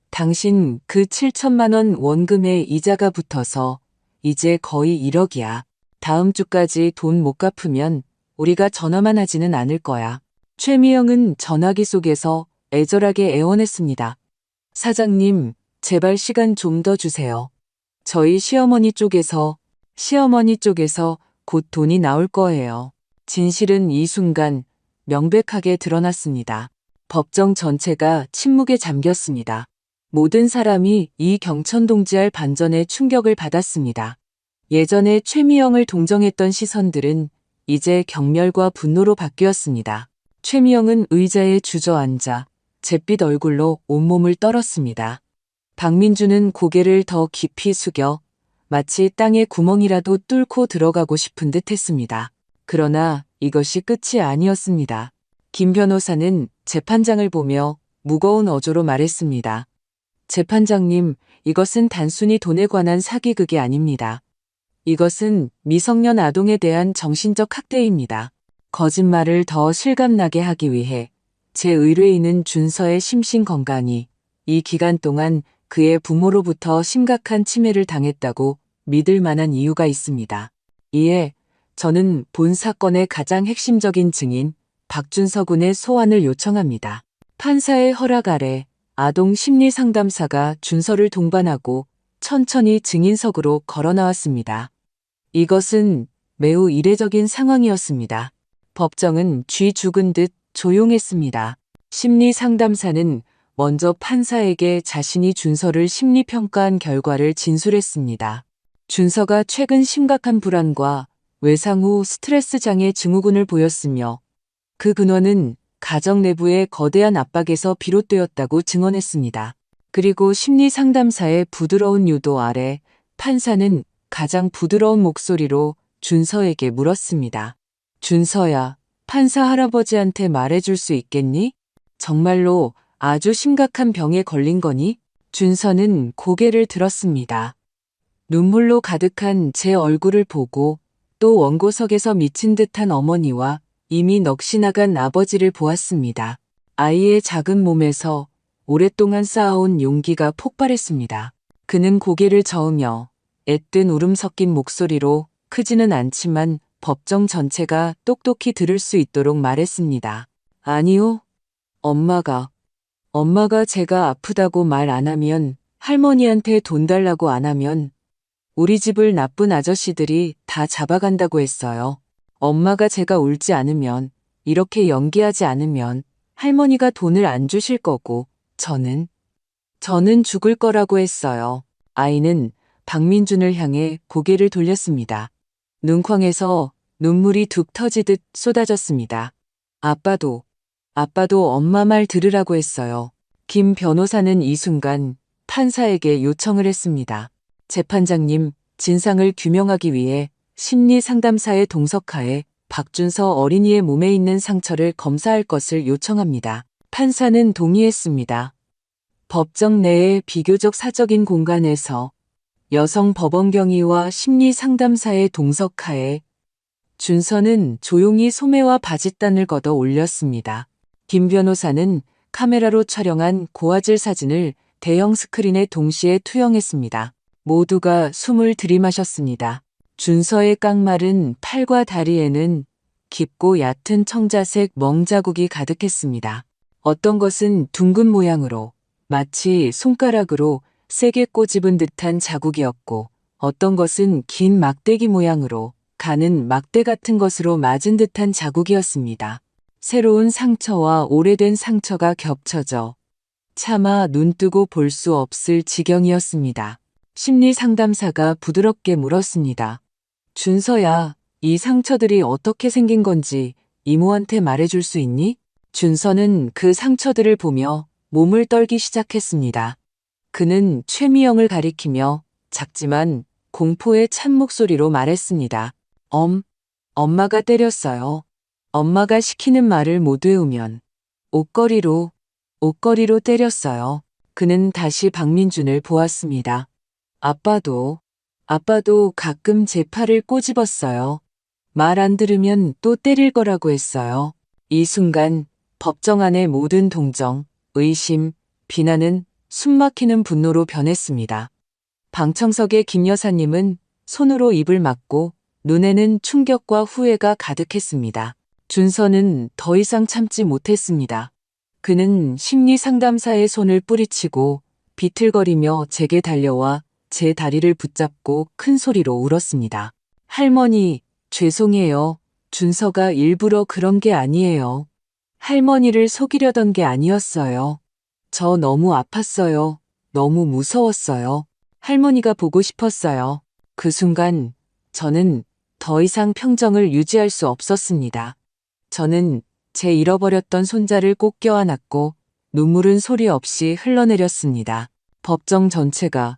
Speaker 2: 당신 그 7천만 원 원금에 이자가 붙어서 이제 거의 1억이야. 다음 주까지 돈 못 갚으면 우리가 전화만 하지는 않을 거야. 최미영은 전화기 속에서 애절하게 애원했습니다. 사장님, 제발 시간 좀 더 주세요. 저희 시어머니 쪽에서 곧 돈이 나올 거예요. 진실은 이 순간 명백하게 드러났습니다. 법정 전체가 침묵에 잠겼습니다. 모든 사람이 이 경천동지할 반전에 충격을 받았습니다. 예전에 최미영을 동정했던 시선들은 이제 경멸과 분노로 바뀌었습니다. 최미영은 의자에 주저앉아 잿빛 얼굴로 온몸을 떨었습니다. 박민주는 고개를 더 깊이 숙여 마치 땅에 구멍이라도 뚫고 들어가고 싶은 듯 했습니다. 그러나 이것이 끝이 아니었습니다. 김 변호사는 재판장을 보며 무거운 어조로 말했습니다. 재판장님, 이것은 단순히 돈에 관한 사기극이 아닙니다. 이것은 미성년 아동에 대한 정신적 학대입니다. 거짓말을 더 실감나게 하기 위해 제 의뢰인은 준서의 심신 건강이 이 기간 동안 그의 부모로부터 심각한 침해를 당했다고 믿을 만한 이유가 있습니다. 이에 저는 본 사건의 가장 핵심적인 증인 박준서 군의 소환을 요청합니다. 판사의 허락 아래 아동 심리 상담사가 준서를 동반하고 천천히 증인석으로 걸어 나왔습니다. 이것은 매우 이례적인 상황이었습니다. 법정은 쥐 죽은 듯 조용했습니다. 심리 상담사는 먼저 판사에게 자신이 준서를 심리평가한 결과를 진술했습니다. 준서가 최근 심각한 불안과 외상 후 스트레스 장애 증후군을 보였으며 그 근원은 가정 내부의 거대한 압박에서 비롯되었다고 증언했습니다. 그리고 심리 상담사의 부드러운 유도 아래 판사는 가장 부드러운 목소리로 준서에게 물었습니다. 준서야, 판사 할아버지한테 말해줄 수 있겠니? 정말로 아주 심각한 병에 걸린 거니? 준서는 고개를 들었습니다. 눈물로 가득한 제 얼굴을 보고 또 원고석에서 미친 듯한 어머니와 이미 넋이 나간 아버지를 보았습니다. 아이의 작은 몸에서 오랫동안 쌓아온 용기가 폭발했습니다. 그는 고개를 저으며 애뜬 울음 섞인 목소리로 크지는 않지만 법정 전체가 똑똑히 들을 수 있도록 말했습니다. 아니요. 엄마가 제가 아프다고 말 안 하면, 할머니한테 돈 달라고 안 하면 우리 집을 나쁜 아저씨들이 다 잡아간다고 했어요. 엄마가 제가 울지 않으면, 이렇게 연기하지 않으면 할머니가 돈을 안 주실 거고 저는 죽을 거라고 했어요. 아이는 박민준을 향해 고개를 돌렸습니다. 눈眶에서 눈물이 툭 터지듯 쏟아졌습니다. 아빠도 엄마 말 들으라고 했어요. 김 변호사는 이 순간 판사에게 요청을 했습니다. 재판장님, 진상을 규명하기 위해 심리 상담사의 동석하에 박준서 어린이의 몸에 있는 상처를 검사할 것을 요청합니다. 판사는 동의했습니다. 법정 내의 비교적 사적인 공간에서 여성 법원경위와 심리 상담사의 동석하에 준서는 조용히 소매와 바짓단을 걷어 올렸습니다. 김 변호사는 카메라로 촬영한 고화질 사진을 대형 스크린에 동시에 투영했습니다. 모두가 숨을 들이마셨습니다. 준서의 깡마른 팔과 다리에는 깊고 얕은 청자색 멍자국이 가득했습니다. 어떤 것은 둥근 모양으로 마치 손가락으로 세게 꼬집은 듯한 자국이었고 어떤 것은 긴 막대기 모양으로 가는 막대 같은 것으로 맞은 듯한 자국이었습니다. 새로운 상처와 오래된 상처가 겹쳐져 차마 눈뜨고 볼 수 없을 지경이었습니다. 심리 상담사가 부드럽게 물었습니다. 준서야, 이 상처들이 어떻게 생긴 건지 이모한테 말해줄 수 있니? 준서는 그 상처들을 보며 몸을 떨기 시작했습니다. 그는 최미영을 가리키며 작지만 공포에 찬 목소리로 말했습니다. 엄마가 때렸어요. 엄마가 시키는 말을 못 외우면 옷걸이로 때렸어요. 그는 다시 박민준을 보았습니다. 아빠도 가끔 제 팔을 꼬집었어요. 말 안 들으면 또 때릴 거라고 했어요. 이 순간 법정 안의 모든 동정, 의심, 비난은 숨막히는 분노로 변했습니다. 방청석의 김 여사님은 손으로 입을 막고 눈에는 충격과 후회가 가득했습니다. 준서는 더 이상 참지 못했습니다. 그는 심리 상담사의 손을 뿌리치고 비틀거리며 제게 달려와 제 다리를 붙잡고 큰 소리로 울었습니다. 할머니, 죄송해요. 준서가 일부러 그런 게 아니에요. 할머니를 속이려던 게 아니었어요. 저 너무 아팠어요. 너무 무서웠어요. 할머니가 보고 싶었어요. 그 순간 저는 더 이상 평정을 유지할 수 없었습니다. 저는 제 잃어버렸던 손자를 꼭 껴안았고 눈물은 소리 없이 흘러내렸습니다. 법정 전체가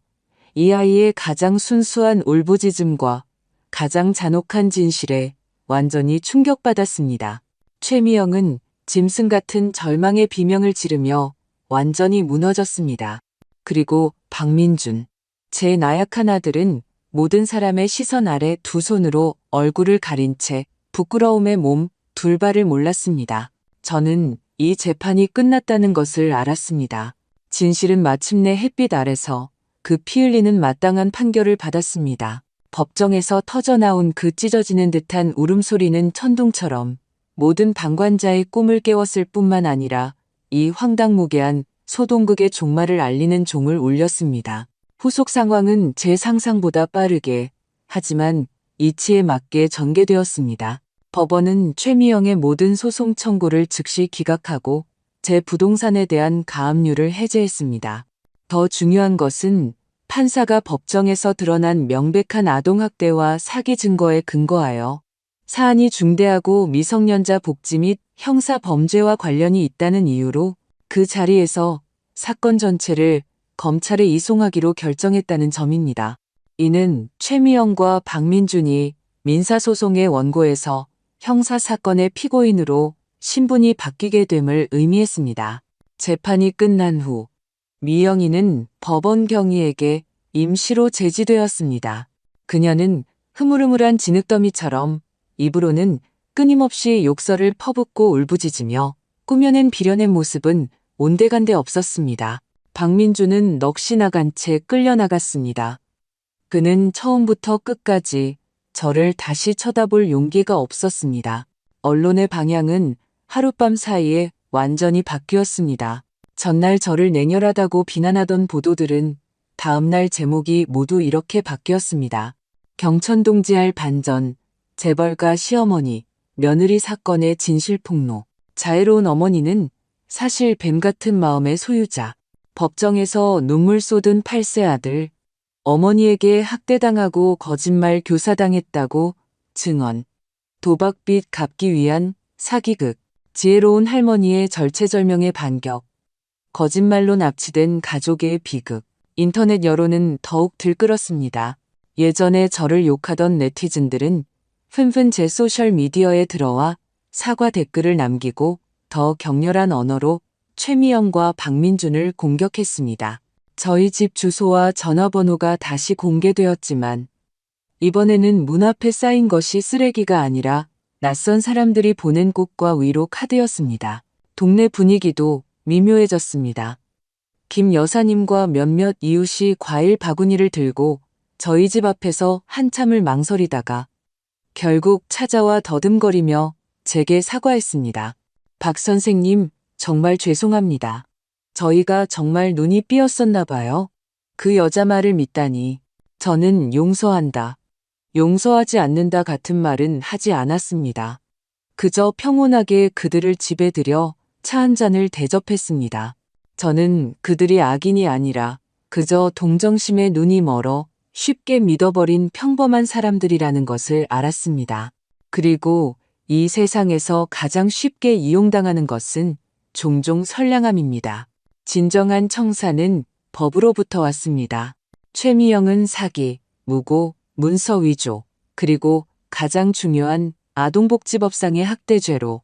Speaker 2: 이 아이의 가장 순수한 울부짖음과 가장 잔혹한 진실에 완전히 충격받았습니다. 최미영은 짐승 같은 절망의 비명을 지르며 완전히 무너졌습니다. 그리고 박민준, 제 나약한 아들은 모든 사람의 시선 아래 두 손으로 얼굴을 가린 채 부끄러움에 몸 둘발을 몰랐습니다. 저는 이 재판이 끝났다는 것을 알았습니다. 진실은 마침내 햇빛 아래서 그 피 흘리는 마땅한 판결을 받았습니다. 법정에서 터져나온 그 찢어지는 듯한 울음소리는 천둥처럼 모든 방관자의 꿈을 깨웠을 뿐만 아니라 이 황당무계한 소동극의 종말을 알리는 종을 울렸습니다. 후속 상황은 제 상상보다 빠르게 하지만 이치에 맞게 전개되었습니다. 법원은 최미영의 모든 소송 청구를 즉시 기각하고 제 부동산에 대한 가압류를 해제했습니다. 더 중요한 것은 판사가 법정에서 드러난 명백한 아동학대와 사기 증거에 근거하여 사안이 중대하고 미성년자 복지 및 형사 범죄와 관련이 있다는 이유로 그 자리에서 사건 전체를 검찰에 이송하기로 결정했다는 점입니다. 이는 최미영과 박민준이 민사소송의 원고에서 형사사건의 피고인으로 신분이 바뀌게 됨을 의미했습니다. 재판이 끝난 후 미영이는 법원 경위에게 임시로 제지되었습니다. 그녀는 흐물흐물한 진흙더미처럼 입으로는 끊임없이 욕설을 퍼붓고 울부짖으며 꾸며낸 비련의 모습은 온데간데 없었습니다. 박민주는 넋이 나간 채 끌려나갔습니다. 그는 처음부터 끝까지 저를 다시 쳐다볼 용기가 없었습니다. 언론의 방향은 하룻밤 사이에 완전히 바뀌었습니다. 전날 저를 냉혈하다고 비난하던 보도들은 다음날 제목이 모두 이렇게 바뀌었습니다. 경천동지할 반전, 재벌가 시어머니, 며느리 사건의 진실 폭로. 자애로운 어머니는 사실 뱀 같은 마음의 소유자. 법정에서 눈물 쏟은 8세 아들. 어머니에게 학대당하고 거짓말 교사당했다고 증언. 도박빚 갚기 위한 사기극. 지혜로운 할머니의 절체절명의 반격. 거짓말로 납치된 가족의 비극. 인터넷 여론은 더욱 들끓었습니다. 예전에 저를 욕하던 네티즌들은纷纷 제 소셜미디어에 들어와 사과 댓글을 남기고 더 격렬한 언어로 최미영과 박민준을 공격했습니다. 저희 집 주소와 전화번호가 다시 공개되었지만 이번에는 문 앞에 쌓인 것이 쓰레기가 아니라 낯선 사람들이 보낸 꽃과 위로 카드였습니다. 동네 분위기도 미묘해졌습니다. 김 여사님과 몇몇 이웃이 과일 바구니를 들고 저희 집 앞에서 한참을 망설이다가 결국 찾아와 더듬거리며 제게 사과했습니다. 박 선생님, 정말 죄송합니다. 저희가 정말 눈이 삐었었나 봐요. 그 여자 말을 믿다니. 저는 용서한다. 용서하지 않는다 같은 말은 하지 않았습니다. 그저 평온하게 그들을 집에 들여 차 한 잔을 대접했습니다. 저는 그들이 악인이 아니라 그저 동정심에 눈이 멀어 쉽게 믿어버린 평범한 사람들이라는 것을 알았습니다. 그리고 이 세상에서 가장 쉽게 이용당하는 것은 종종 선량함입니다. 진정한 청사는 법으로부터 왔습니다. 최미영은 사기, 무고, 문서 위조, 그리고 가장 중요한 아동복지법상의 학대죄로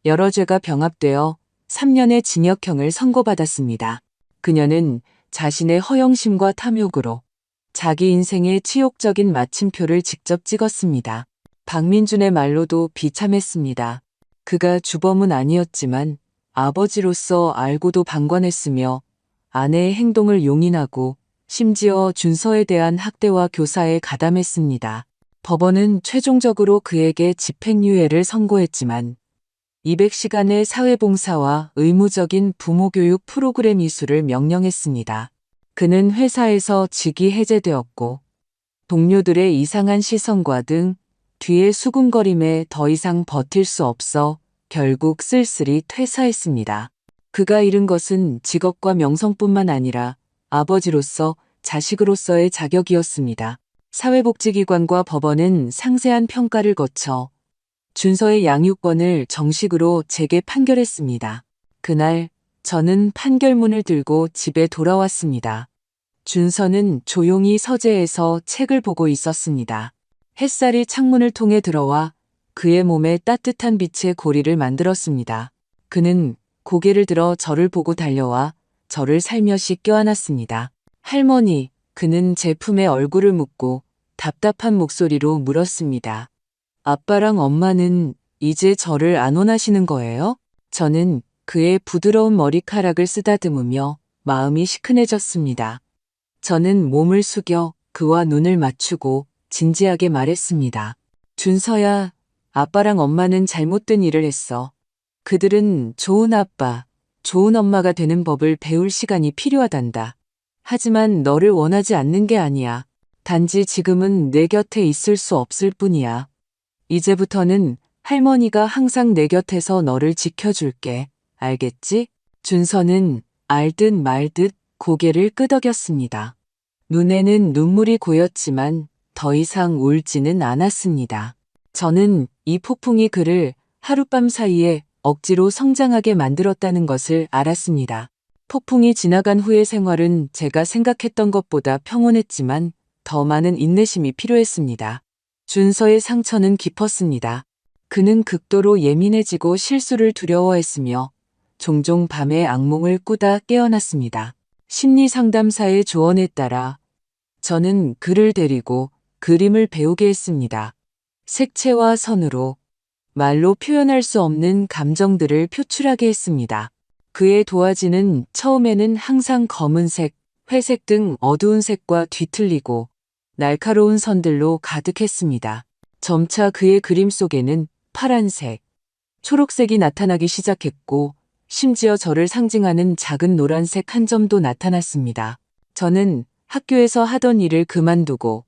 Speaker 2: 여러 죄가 병합되어 3년의 징역형을 선고받았습니다. 그녀는 자신의 허영심과 탐욕으로 자기 인생의 치욕적인 마침표를 직접 찍었습니다. 박민준의 말로도 비참했습니다. 그가 주범은 아니었지만 아버지로서 알고도 방관했으며 아내의 행동을 용인하고 심지어 준서에 대한 학대와 교사에 가담했습니다. 법원은 최종적으로 그에게 집행유예를 선고했지만 200시간의 사회봉사와 의무적인 부모교육 프로그램 이수를 명령했습니다. 그는 회사에서 직위 해제되었고 동료들의 이상한 시선과 등 뒤에 수군거림에 더 이상 버틸 수 없어 결국 쓸쓸히 퇴사했습니다. 그가 잃은 것은 직업과 명성뿐만 아니라 아버지로서 자식으로서의 자격이었습니다. 사회복지기관과 법원은 상세한 평가를 거쳐 준서의 양육권을 정식으로 제게 판결했습니다. 그날 저는 판결문을 들고 집에 돌아왔습니다. 준서는 조용히 서재에서 책을 보고 있었습니다. 햇살이 창문을 통해 들어와 그의 몸에 따뜻한 빛의 고리를 만들었습니다. 그는 고개를 들어 저를 보고 달려와 저를 살며시 껴안았습니다. 할머니, 그는 제 품에 얼굴을 묻고 답답한 목소리로 물었습니다. 아빠랑 엄마는 이제 저를 안 원하시는 거예요? 저는 그의 부드러운 머리카락을 쓰다듬으며 마음이 시큰해졌습니다. 저는 몸을 숙여 그와 눈을 맞추고 진지하게 말했습니다. 준서야, 아빠랑 엄마는 잘못된 일을 했어. 그들은 좋은 아빠, 좋은 엄마가 되는 법을 배울 시간이 필요하단다. 하지만 너를 원하지 않는 게 아니야. 단지 지금은 내 곁에 있을 수 없을 뿐이야. 이제부터는 할머니가 항상 내 곁에서 너를 지켜줄게. 알겠지? 준서는 알듯 말듯 고개를 끄덕였습니다. 눈에는 눈물이 고였지만 더 이상 울지는 않았습니다. 저는 이 폭풍이 그를 하룻밤 사이에 억지로 성장하게 만들었다는 것을 알았습니다. 폭풍이 지나간 후의 생활은 제가 생각했던 것보다 평온했지만 더 많은 인내심이 필요했습니다. 준서의 상처는 깊었습니다. 그는 극도로 예민해지고 실수를 두려워했으며 종종 밤에 악몽을 꾸다 깨어났습니다. 심리상담사의 조언에 따라 저는 그를 데리고 그림을 배우게 했습니다. 색채와 선으로 말로 표현할 수 없는 감정들을 표출하게 했습니다. 그의 도화지는 처음에는 항상 검은색, 회색 등 어두운 색과 뒤틀리고 날카로운 선들로 가득했습니다. 점차 그의 그림 속에는 파란색, 초록색이 나타나기 시작했고 심지어 저를 상징하는 작은 노란색 한 점도 나타났습니다. 저는 학교에서 하던 일을 그만두고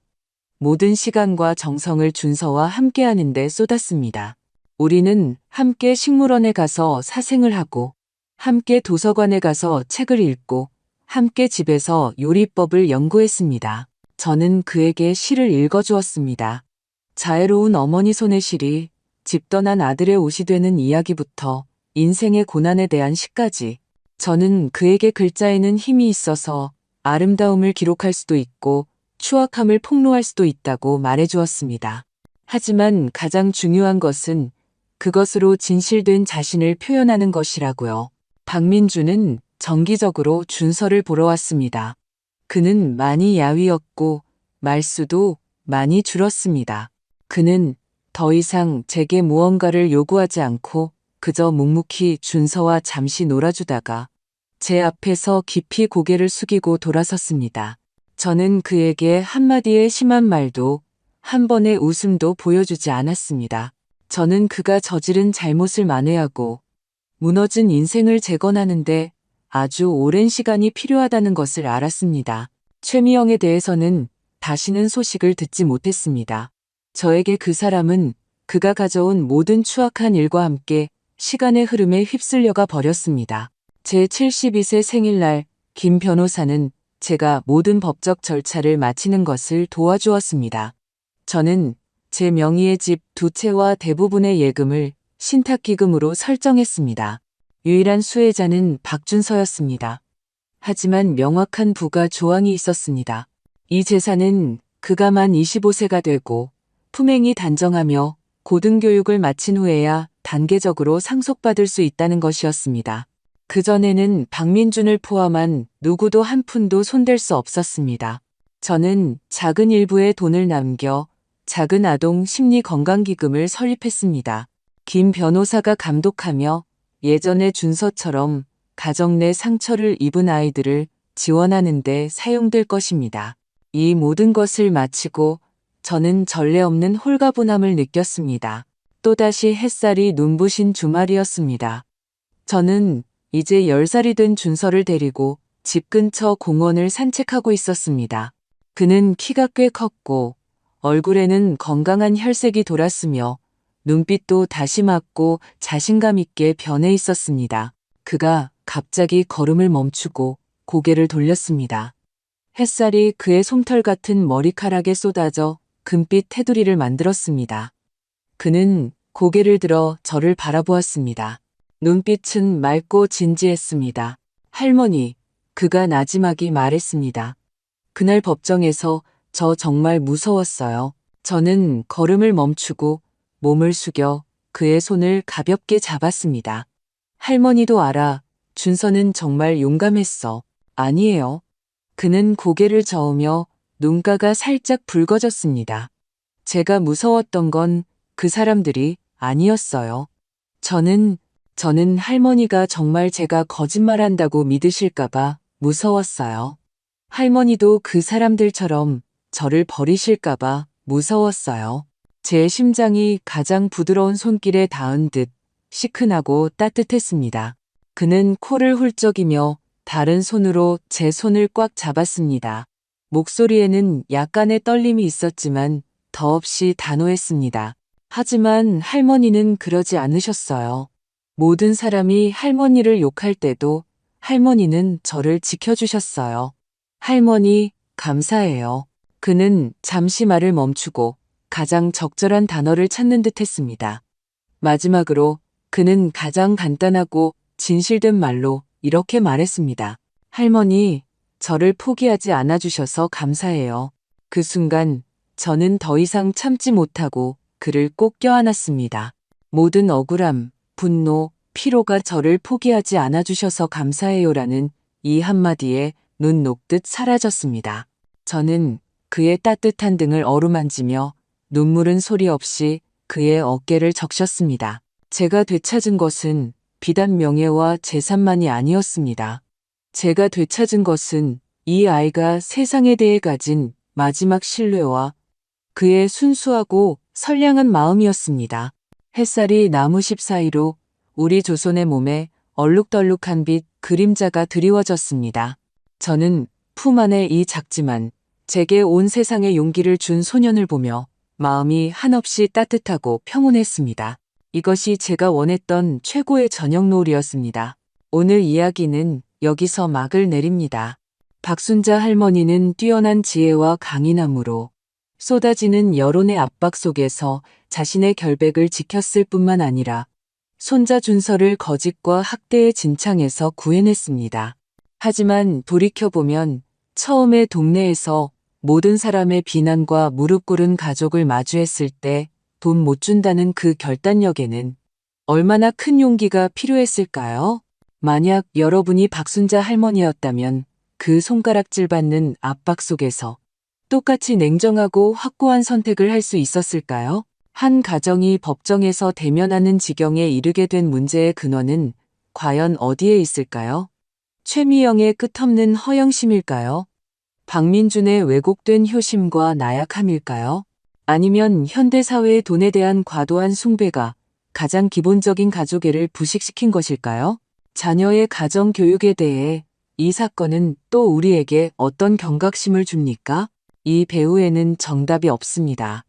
Speaker 2: 모든 시간과 정성을 준서와 함께하는 데 쏟았습니다. 우리는 함께 식물원에 가서 사생을 하고 함께 도서관에 가서 책을 읽고 함께 집에서 요리법을 연구했습니다. 저는 그에게 시를 읽어주었습니다. 자애로운 어머니 손의 시리, 집 떠난 아들의 옷이 되는 이야기부터 인생의 고난에 대한 시까지 저는 그에게 글자에는 힘이 있어서 아름다움을 기록할 수도 있고 추악함을 폭로할 수도 있다고 말해주었습니다. 하지만 가장 중요한 것은 그것으로 진실된 자신을 표현하는 것이라고요. 박민주는 정기적으로 준서를 보러 왔습니다. 그는 많이 야위었고 말수도 많이 줄었습니다. 그는 더 이상 제게 무언가를 요구하지 않고 그저 묵묵히 준서와 잠시 놀아주다가 제 앞에서 깊이 고개를 숙이고 돌아섰습니다. 저는 그에게 한마디의 심한 말도 한 번의 웃음도 보여주지 않았습니다. 저는 그가 저지른 잘못을 만회하고 무너진 인생을 재건하는데 아주 오랜 시간이 필요하다는 것을 알았습니다. 최미영에 대해서는 다시는 소식을 듣지 못했습니다. 저에게 그 사람은 그가 가져온 모든 추악한 일과 함께 시간의 흐름에 휩쓸려가 버렸습니다. 제 72세 생일날 김 변호사는 제가 모든 법적 절차를 마치는 것을 도와주었습니다. 저는 제 명의의 집 2채와 대부분의 예금을 신탁기금으로 설정했습니다. 유일한 수혜자는 박준서였습니다. 하지만 명확한 부가 조항이 있었습니다. 이 재산은 그가 만 25세가 되고 품행이 단정하며 고등교육을 마친 후에야 단계적으로 상속받을 수 있다는 것이었습니다. 그전에는 박민준을 포함한 누구도 한 푼도 손댈 수 없었습니다. 저는 작은 일부의 돈을 남겨 작은 아동 심리건강기금을 설립했습니다. 김 변호사가 감독하며 예전의 준서처럼 가정 내 상처를 입은 아이들을 지원하는 데 사용될 것입니다. 이 모든 것을 마치고 저는 전례 없는 홀가분함을 느꼈습니다. 또다시 햇살이 눈부신 주말이었습니다. 저는 이제 10살이 된 준서를 데리고 집 근처 공원을 산책하고 있었습니다. 그는 키가 꽤 컸고 얼굴에는 건강한 혈색이 돌았으며 눈빛도 다시 맑고 자신감 있게 변해 있었습니다. 그가 갑자기 걸음을 멈추고 고개를 돌렸습니다. 햇살이 그의 솜털 같은 머리카락에 쏟아져 금빛 테두리를 만들었습니다. 그는 고개를 들어 저를 바라보았습니다. 눈빛은 맑고 진지했습니다. 할머니, 그가 나지막이 말했습니다. 그날 법정에서 저 정말 무서웠어요. 저는 걸음을 멈추고 몸을 숙여 그의 손을 가볍게 잡았습니다. 할머니도 알아. 준서는 정말 용감했어. 아니에요. 그는 고개를 저으며 눈가가 살짝 붉어졌습니다. 제가 무서웠던 건 그 사람들이 아니었어요. 저는 할머니가 정말 제가 거짓말한다고 믿으실까봐 무서웠어요. 할머니도 그 사람들처럼 저를 버리실까봐 무서웠어요. 제 심장이 가장 부드러운 손길에 닿은 듯 시큰하고 따뜻했습니다. 그는 코를 훌쩍이며 다른 손으로 제 손을 꽉 잡았습니다. 목소리에는 약간의 떨림이 있었지만 더없이 단호했습니다. 하지만 할머니는 그러지 않으셨어요. 모든 사람이 할머니를 욕할 때도 할머니는 저를 지켜주셨어요. 할머니, 감사해요. 그는 잠시 말을 멈추고 가장 적절한 단어를 찾는 듯 했습니다. 마지막으로 그는 가장 간단하고 진실된 말로 이렇게 말했습니다. 할머니, 저를 포기하지 않아주셔서 감사해요. 그 순간 저는 더 이상 참지 못하고 그를 꼭 껴안았습니다. 모든 억울함, 분노, 피로가 저를 포기하지 않아주셔서 감사해요라는 이 한마디에 눈 녹듯 사라졌습니다. 저는 그의 따뜻한 등을 어루만지며 눈물은 소리 없이 그의 어깨를 적셨습니다. 제가 되찾은 것은 비단 명예와 재산만이 아니었습니다. 제가 되찾은 것은 이 아이가 세상에 대해 가진 마지막 신뢰와 그의 순수하고 선량한 마음이었습니다. 햇살이 나무십 사이로 우리 조선의 몸에 얼룩덜룩한 빛 그림자가 드리워졌습니다. 저는 품 안에 이 작지만 제게 온 세상의 용기를 준 소년을 보며 마음이 한없이 따뜻하고 평온했습니다. 이것이 제가 원했던 최고의 저녁 노을이었습니다. 오늘 이야기는 여기서 막을 내립니다. 박순자 할머니는 뛰어난 지혜와 강인함으로 쏟아지는 여론의 압박 속에서 자신의 결백을 지켰을 뿐만 아니라 손자 준서를 거짓과 학대의 진창에서 구해냈습니다. 하지만 돌이켜보면 처음에 동네에서 모든 사람의 비난과 무릎 꿇은 가족을 마주했을 때 돈 못 준다는 그 결단력에는 얼마나 큰 용기가 필요했을까요? 만약 여러분이 박순자 할머니였다면 그 손가락질 받는 압박 속에서 똑같이 냉정하고 확고한 선택을 할 수 있었을까요? 한 가정이 법정에서 대면하는 지경에 이르게 된 문제의 근원은 과연 어디에 있을까요? 최미영의 끝없는 허영심일까요? 박민준의 왜곡된 효심과 나약함일까요? 아니면 현대사회의 돈에 대한 과도한 숭배가 가장 기본적인 가족애를 부식시킨 것일까요? 자녀의 가정 교육에 대해 이 사건은 또 우리에게 어떤 경각심을 줍니까? 이 배후에는 정답이 없습니다.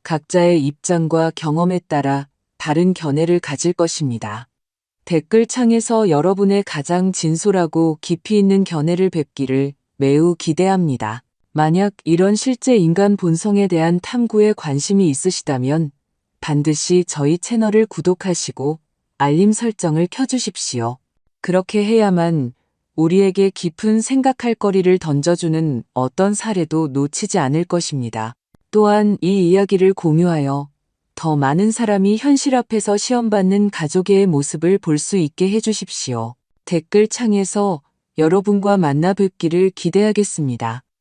Speaker 2: 각자의 입장과 경험에 따라 다른 견해를 가질 것입니다. 댓글창에서 여러분의 가장 진솔하고 깊이 있는 견해를 뵙기를 매우 기대합니다. 만약 이런 실제 인간 본성에 대한 탐구에 관심이 있으시다면 반드시 저희 채널을 구독하시고 알림 설정을 켜주십시오. 그렇게 해야만 우리에게 깊은 생각할 거리를 던져주는 어떤 사례도 놓치지 않을 것입니다. 또한 이 이야기를 공유하여 더 많은 사람이 현실 앞에서 시험받는 가족의 모습을 볼 수 있게 해주십시오. 댓글창에서 여러분과 만나 뵙기를 기대하겠습니다.